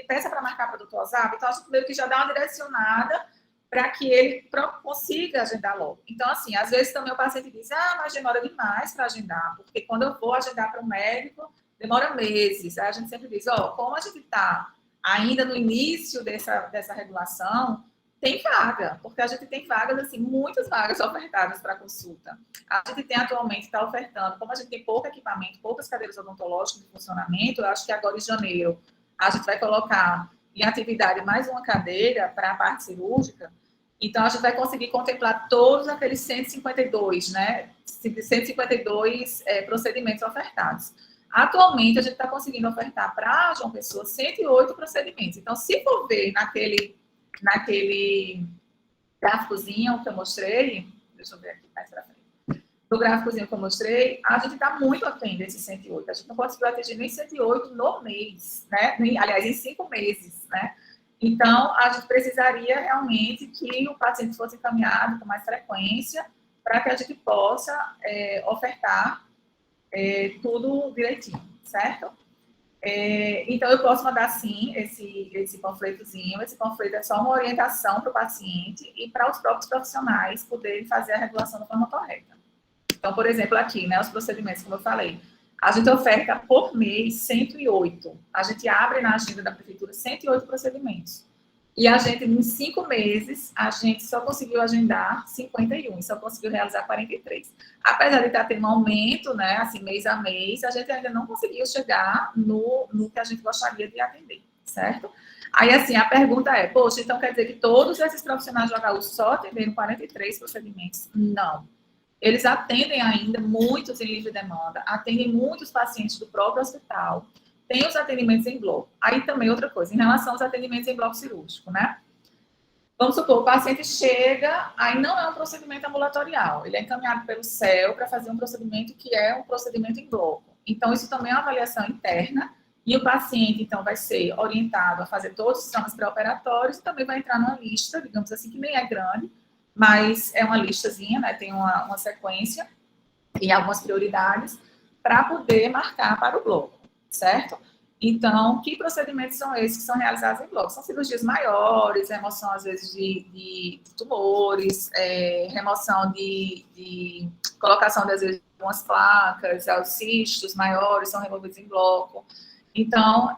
peça para marcar para o doutor Osava, então a gente meio que já dá uma direcionada para que ele consiga agendar logo. Então, assim, às vezes também o paciente diz, mas demora demais para agendar, porque quando eu vou agendar para o médico, demora meses. Aí a gente sempre diz, como a gente está ainda no início dessa regulação, tem vaga, porque a gente tem vagas, assim, muitas vagas ofertadas para consulta. A gente tem atualmente, está ofertando, como a gente tem pouco equipamento, poucas cadeiras odontológicas de funcionamento, eu acho que agora em janeiro a gente vai colocar em atividade mais uma cadeira para a parte cirúrgica. Então, a gente vai conseguir contemplar todos aqueles 152, né? 152 procedimentos ofertados. Atualmente, a gente está conseguindo ofertar para João Pessoa 108 procedimentos. Então, se for ver naquele gráficozinho que eu mostrei, deixa eu ver aqui mais para frente. No gráficozinho que eu mostrei, a gente está muito aquém desses 108. A gente não conseguiu atingir nem 108 no mês, né? Aliás, em 5 meses, né? Então, a gente precisaria realmente que o paciente fosse encaminhado com mais frequência para que a gente possa ofertar tudo direitinho, certo? Então, eu posso mandar, sim, esse panfletozinho. Esse panfleto é só uma orientação para o paciente e para os próprios profissionais poderem fazer a regulação da forma correta. Então, por exemplo, aqui, né, os procedimentos, como eu falei, A gente oferta por mês 108. A gente abre na agenda da prefeitura 108 procedimentos. E a gente, em 5 meses, a gente só conseguiu agendar 51, só conseguiu realizar 43. Apesar de estar tendo um aumento, né, assim, mês a mês, a gente ainda não conseguiu chegar no que a gente gostaria de atender, certo? Aí, assim, a pergunta é, poxa, então quer dizer que todos esses profissionais do HU só atenderam 43 procedimentos? Não. Eles atendem ainda muitos em livre demanda, atendem muitos pacientes do próprio hospital, tem os atendimentos em bloco. Aí também outra coisa, em relação aos atendimentos em bloco cirúrgico, né? Vamos supor, o paciente chega, aí não é um procedimento ambulatorial, ele é encaminhado pelo CEL para fazer um procedimento que é um procedimento em bloco. Então, isso também é uma avaliação interna, e o paciente, então, vai ser orientado a fazer todos os exames pré-operatórios e também vai entrar numa lista, digamos assim, que nem é grande, mas é uma listazinha, né? Tem uma sequência e algumas prioridades para poder marcar para o bloco, certo? Então, que procedimentos são esses que são realizados em bloco? São cirurgias maiores, remoção, às vezes, de tumores, remoção de colocação, às vezes, de umas placas, os cistos maiores são removidos em bloco. Então,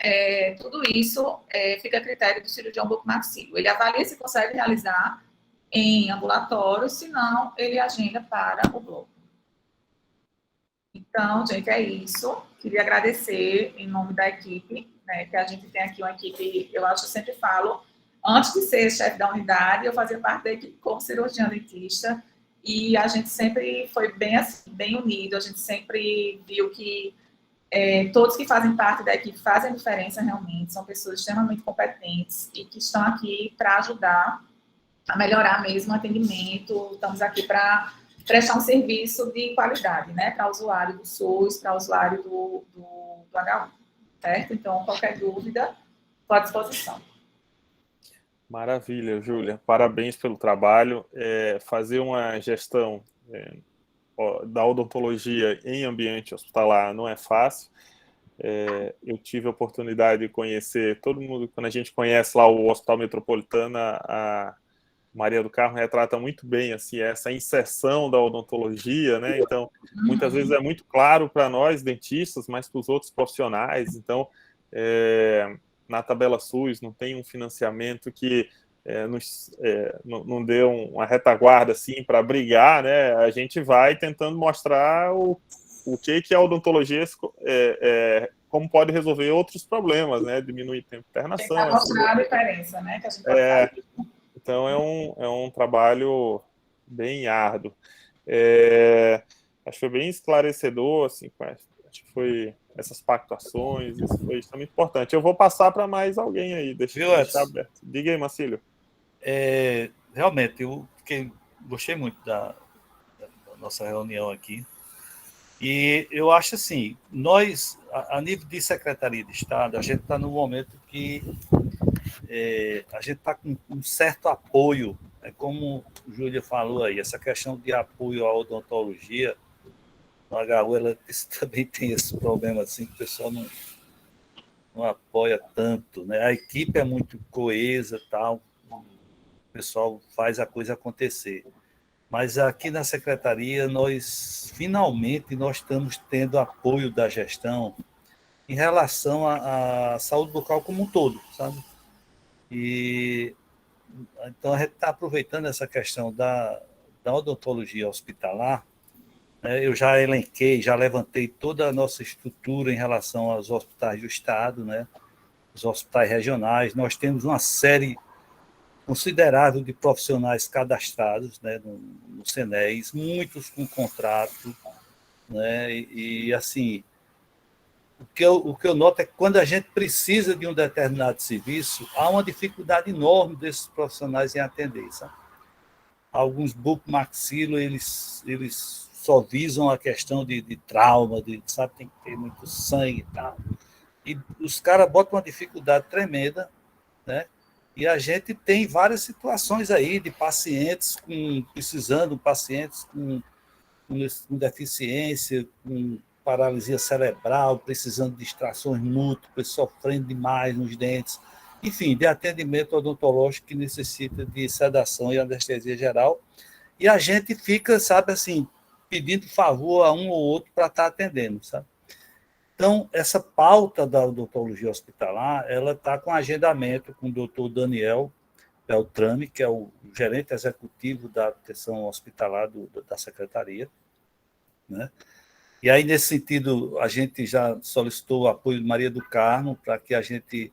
tudo isso fica a critério do cirurgião bucomaxilo. Ele avalia se consegue realizar em ambulatório, se não, ele agenda para o bloco. Então, gente, é isso. Queria agradecer em nome da equipe, né, que a gente tem aqui uma equipe, eu acho que eu sempre falo, antes de ser chefe da unidade, eu fazia parte da equipe como cirurgião dentista, e a gente sempre foi bem, assim, bem unido, a gente sempre viu que todos que fazem parte da equipe fazem diferença realmente, são pessoas extremamente competentes e que estão aqui para ajudar a melhorar mesmo o atendimento, estamos aqui para prestar um serviço de qualidade, né, para o usuário do SUS, para o usuário do HU, certo? Então, qualquer dúvida, estou à disposição. Maravilha, Júlia. Parabéns pelo trabalho. Fazer uma gestão da odontologia em ambiente hospitalar não é fácil. Eu tive a oportunidade de conhecer todo mundo, quando a gente conhece lá o Hospital Metropolitano, a Maria do Carmo retrata muito bem assim, essa inserção da odontologia, né? Então, muitas vezes é muito claro para nós, dentistas, mas para os outros profissionais. Então, na tabela SUS não tem um financiamento que não dê uma retaguarda assim, para brigar, né? A gente vai tentando mostrar o que a odontologia como pode resolver outros problemas, né? Diminuir tempo de internação. Tentar mostrar a diferença, né? Que a gente pode fazer. Então, é um trabalho bem árduo. Acho que foi bem esclarecedor, assim, acho que foi essas pactuações, isso foi extremamente importante. Eu vou passar para mais alguém aí, deixa aberto. Diga aí, Marcílio. Realmente, eu gostei muito da nossa reunião aqui, e eu acho assim, nós, a nível de Secretaria de Estado, a gente está no momento que a gente está com um certo apoio, como o Júlia falou aí, essa questão de apoio à odontologia, no HU, ela também tem esse problema assim, que o pessoal não apoia tanto, né? A equipe é muito coesa, tal, o pessoal faz a coisa acontecer. Mas aqui na Secretaria, finalmente, nós estamos tendo apoio da gestão em relação à saúde bucal como um todo, sabe? E então a gente está aproveitando essa questão da odontologia hospitalar, né? Eu já elenquei, já levantei toda a nossa estrutura em relação aos hospitais do Estado, né? Os hospitais regionais. Nós temos uma série considerável de profissionais cadastrados, né, no CENES, muitos com contrato, né? E assim, o que eu noto é que quando a gente precisa de um determinado serviço, há uma dificuldade enorme desses profissionais em atender, sabe? Alguns bucomaxilo, eles só visam a questão de trauma, sabe, tem que ter muito sangue e tal. E os caras botam uma dificuldade tremenda, né? E a gente tem várias situações aí de pacientes pacientes com deficiência, com paralisia cerebral, precisando de extrações múltiplas, sofrendo demais nos dentes, enfim, de atendimento odontológico que necessita de sedação e anestesia geral. E a gente fica, sabe, assim, pedindo favor a um ou outro para estar atendendo, sabe? Então, essa pauta da odontologia hospitalar, ela está com agendamento com o doutor Daniel Beltrame, que é o gerente executivo da atenção hospitalar da secretaria, né? E aí, nesse sentido, a gente já solicitou o apoio de Maria do Carmo para que a gente,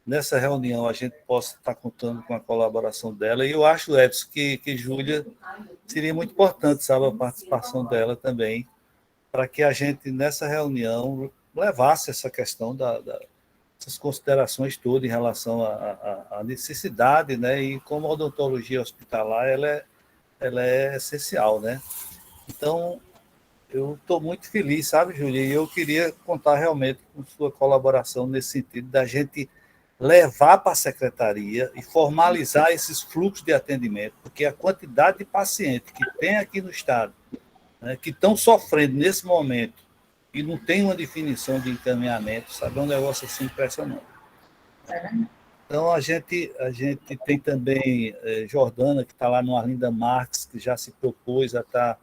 nessa reunião, a gente possa estar contando com a colaboração dela. E eu acho, Edson, que Júlia seria muito importante, sabe, a participação dela também, para que a gente, nessa reunião, levasse essa questão essas considerações todas em relação à necessidade, né? E como a odontologia hospitalar ela é essencial, né? Então, eu estou muito feliz, sabe, Júlia? E eu queria contar realmente com sua colaboração nesse sentido, da gente levar para a secretaria e formalizar esses fluxos de atendimento, porque a quantidade de pacientes que tem aqui no Estado, né, que estão sofrendo nesse momento e não tem uma definição de encaminhamento, sabe? É um negócio assim impressionante. Então, a gente tem também Jordana, que está lá no Arlinda Marques, que já se propôs a estar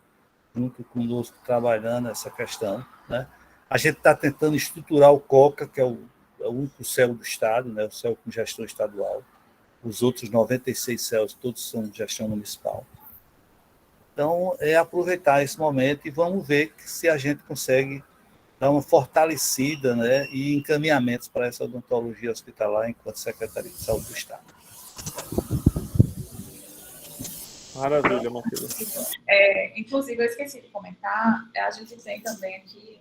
junto conosco trabalhando essa questão, né? A gente está tentando estruturar o COCA, que é o único CEL do Estado, né? O CEL com gestão estadual. Os outros 96 CELs, todos são de gestão municipal. Então, é aproveitar esse momento e vamos ver se a gente consegue dar uma fortalecida, né, e encaminhamentos para essa odontologia hospitalar enquanto Secretaria de Saúde do Estado. Maravilha, Matheus. Inclusive, eu esqueci de comentar, a gente tem também aqui,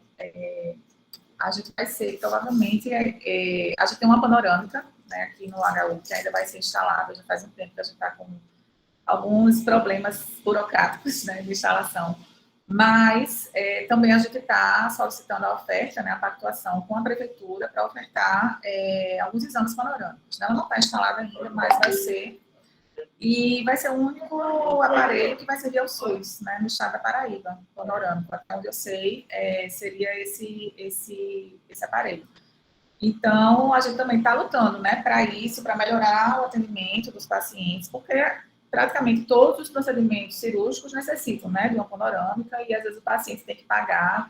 a gente vai ser, provavelmente, a gente tem uma panorâmica, né, aqui no HU, que ainda vai ser instalada, já faz um tempo que a gente está com alguns problemas burocráticos, né, de instalação. Mas também a gente está solicitando a oferta, né, a pactuação com a prefeitura para ofertar alguns exames panorâmicos. Ela não está instalada ainda, mas vai ser. E vai ser o único aparelho que vai servir ao SUS, né, no estado da Paraíba, panorâmico. Até onde eu sei, seria esse aparelho. Então, a gente também está lutando, né, para isso, para melhorar o atendimento dos pacientes, porque praticamente todos os procedimentos cirúrgicos necessitam, né, de uma panorâmica, e às vezes o paciente tem que pagar,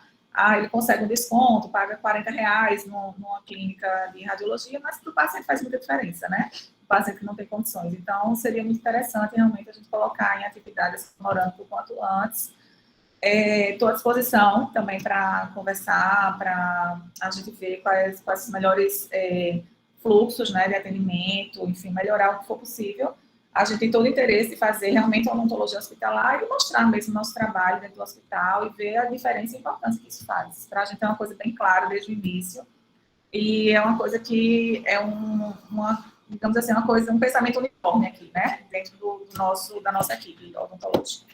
ele consegue um desconto, paga R$40 numa clínica de radiologia, mas para o paciente faz muita diferença, né, o paciente que não tem condições. Então, seria muito interessante realmente a gente colocar em atividade esse panorâmico o quanto antes. Estou à disposição também para conversar, para a gente ver quais os melhores fluxos, né, de atendimento, enfim, melhorar o que for possível. A gente tem todo o interesse de fazer realmente a odontologia hospitalar e mostrar mesmo o nosso trabalho dentro do hospital e ver a diferença e a importância que isso faz. Para a gente é uma coisa bem clara desde o início e é uma coisa que é digamos assim, um pensamento uniforme aqui, né, dentro da nossa equipe odontológica.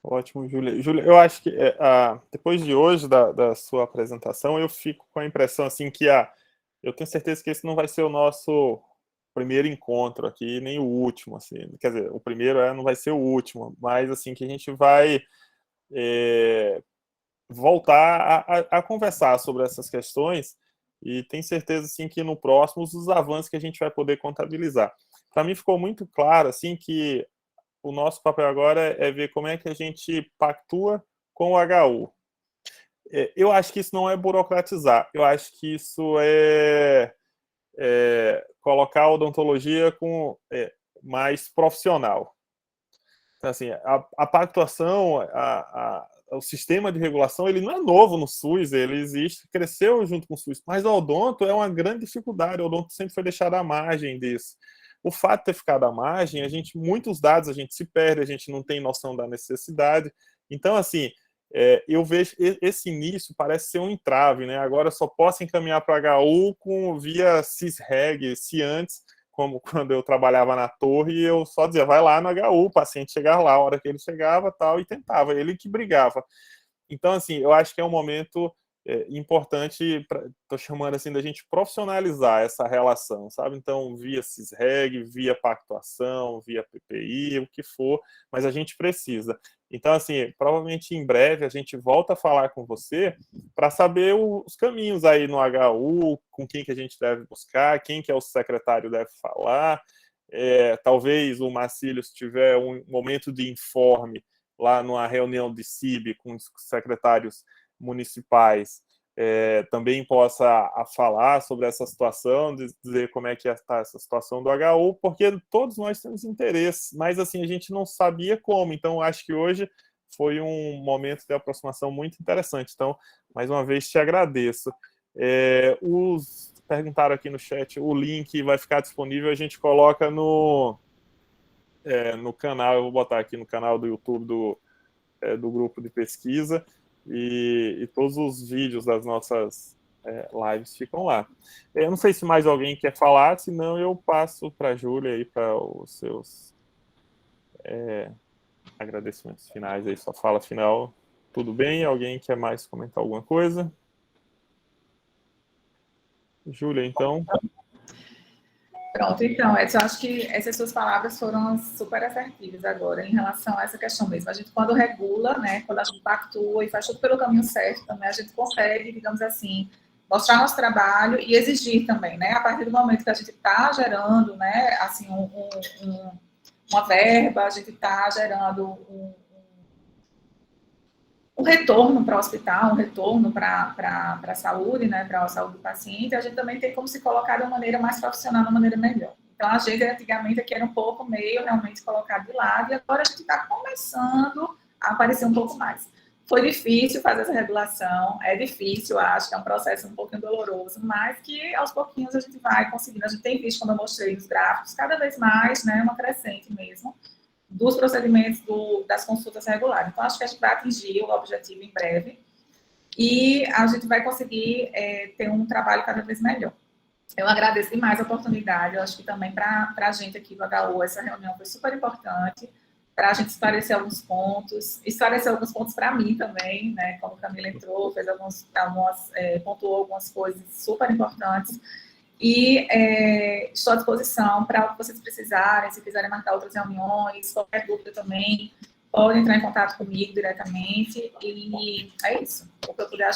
Ótimo, Júlia. Júlia, eu acho que depois de hoje, da sua apresentação, eu fico com a impressão assim que eu tenho certeza que esse não vai ser o nosso primeiro encontro aqui, nem o último, assim. Quer dizer, o primeiro não vai ser o último, mas assim que a gente vai voltar a conversar sobre essas questões e tenho certeza assim que no próximo os avanços que a gente vai poder contabilizar. Para mim ficou muito claro assim que o nosso papel agora é ver como é que a gente pactua com o HU. Eu acho que isso não é burocratizar, eu acho que isso é colocar a odontologia com mais profissional. Então, assim, a pactuação, o sistema de regulação, ele não é novo no SUS, ele existe, cresceu junto com o SUS, mas o odonto é uma grande dificuldade, o odonto sempre foi deixado à margem disso. O fato de ter ficado à margem, muitos dados a gente se perde, a gente não tem noção da necessidade. Então, assim, eu vejo esse início parece ser um entrave, né? Agora eu só posso encaminhar para HU via CISREG, se antes, como quando eu trabalhava na torre, e eu só dizia, vai lá no HU, o paciente chegar lá, a hora que ele chegava, tal, e tentava, ele que brigava. Então, assim, eu acho que é um momento importante, estou chamando assim, da gente profissionalizar essa relação, sabe? Então, via CISREG, via pactuação, via PPI, o que for, mas a gente precisa. Então, assim, provavelmente em breve a gente volta a falar com você para saber os caminhos aí no HU, com quem que a gente deve buscar, quem que é o secretário deve falar, talvez o Marcílio, se tiver um momento de informe lá numa reunião de CIB com os secretários municipais também possa falar sobre essa situação, dizer como é que está essa situação do HU, porque todos nós temos interesse, mas assim, a gente não sabia como, então acho que hoje foi um momento de aproximação muito interessante. Então, mais uma vez, te agradeço. Perguntaram aqui no chat, o link vai ficar disponível, a gente coloca no canal, eu vou botar aqui no canal do YouTube do grupo de pesquisa, e todos os vídeos das nossas lives ficam lá. Eu não sei se mais alguém quer falar, senão eu passo para a Júlia aí para os seus agradecimentos finais, aí sua fala final. Tudo bem? Alguém quer mais comentar alguma coisa? Júlia, então. Pronto, então, Edson, acho que essas suas palavras foram super assertivas agora, em relação a essa questão mesmo. A gente, quando regula, né, quando a gente pactua e faz tudo pelo caminho certo também, a gente consegue, digamos assim, mostrar nosso trabalho e exigir também, né, a partir do momento que a gente está gerando, né, assim, uma verba, a gente está gerando um retorno para o hospital, um retorno para a saúde, né, para a saúde do paciente, a gente também tem como se colocar de uma maneira mais profissional, de uma maneira melhor. Então, a gente, antigamente, aqui era um pouco meio realmente colocado de lado, e agora a gente está começando a aparecer um pouco mais. Foi difícil fazer essa regulação, é difícil, acho que é um processo um pouquinho doloroso, mas que aos pouquinhos a gente vai conseguindo. A gente tem visto, como eu mostrei nos gráficos, cada vez mais, né, uma crescente mesmo, dos procedimentos das consultas regulares. Então, acho que a gente vai atingir o objetivo em breve e a gente vai conseguir ter um trabalho cada vez melhor. Eu agradeço demais a oportunidade, eu acho que também para a gente aqui do HU, essa reunião foi super importante, para a gente esclarecer alguns pontos para mim também, né, como a Camila entrou, fez pontuou algumas coisas super importantes. E estou à disposição para o que vocês precisarem, se quiserem marcar outras reuniões, qualquer dúvida também, podem entrar em contato comigo diretamente, e é isso. O que eu puder ajudar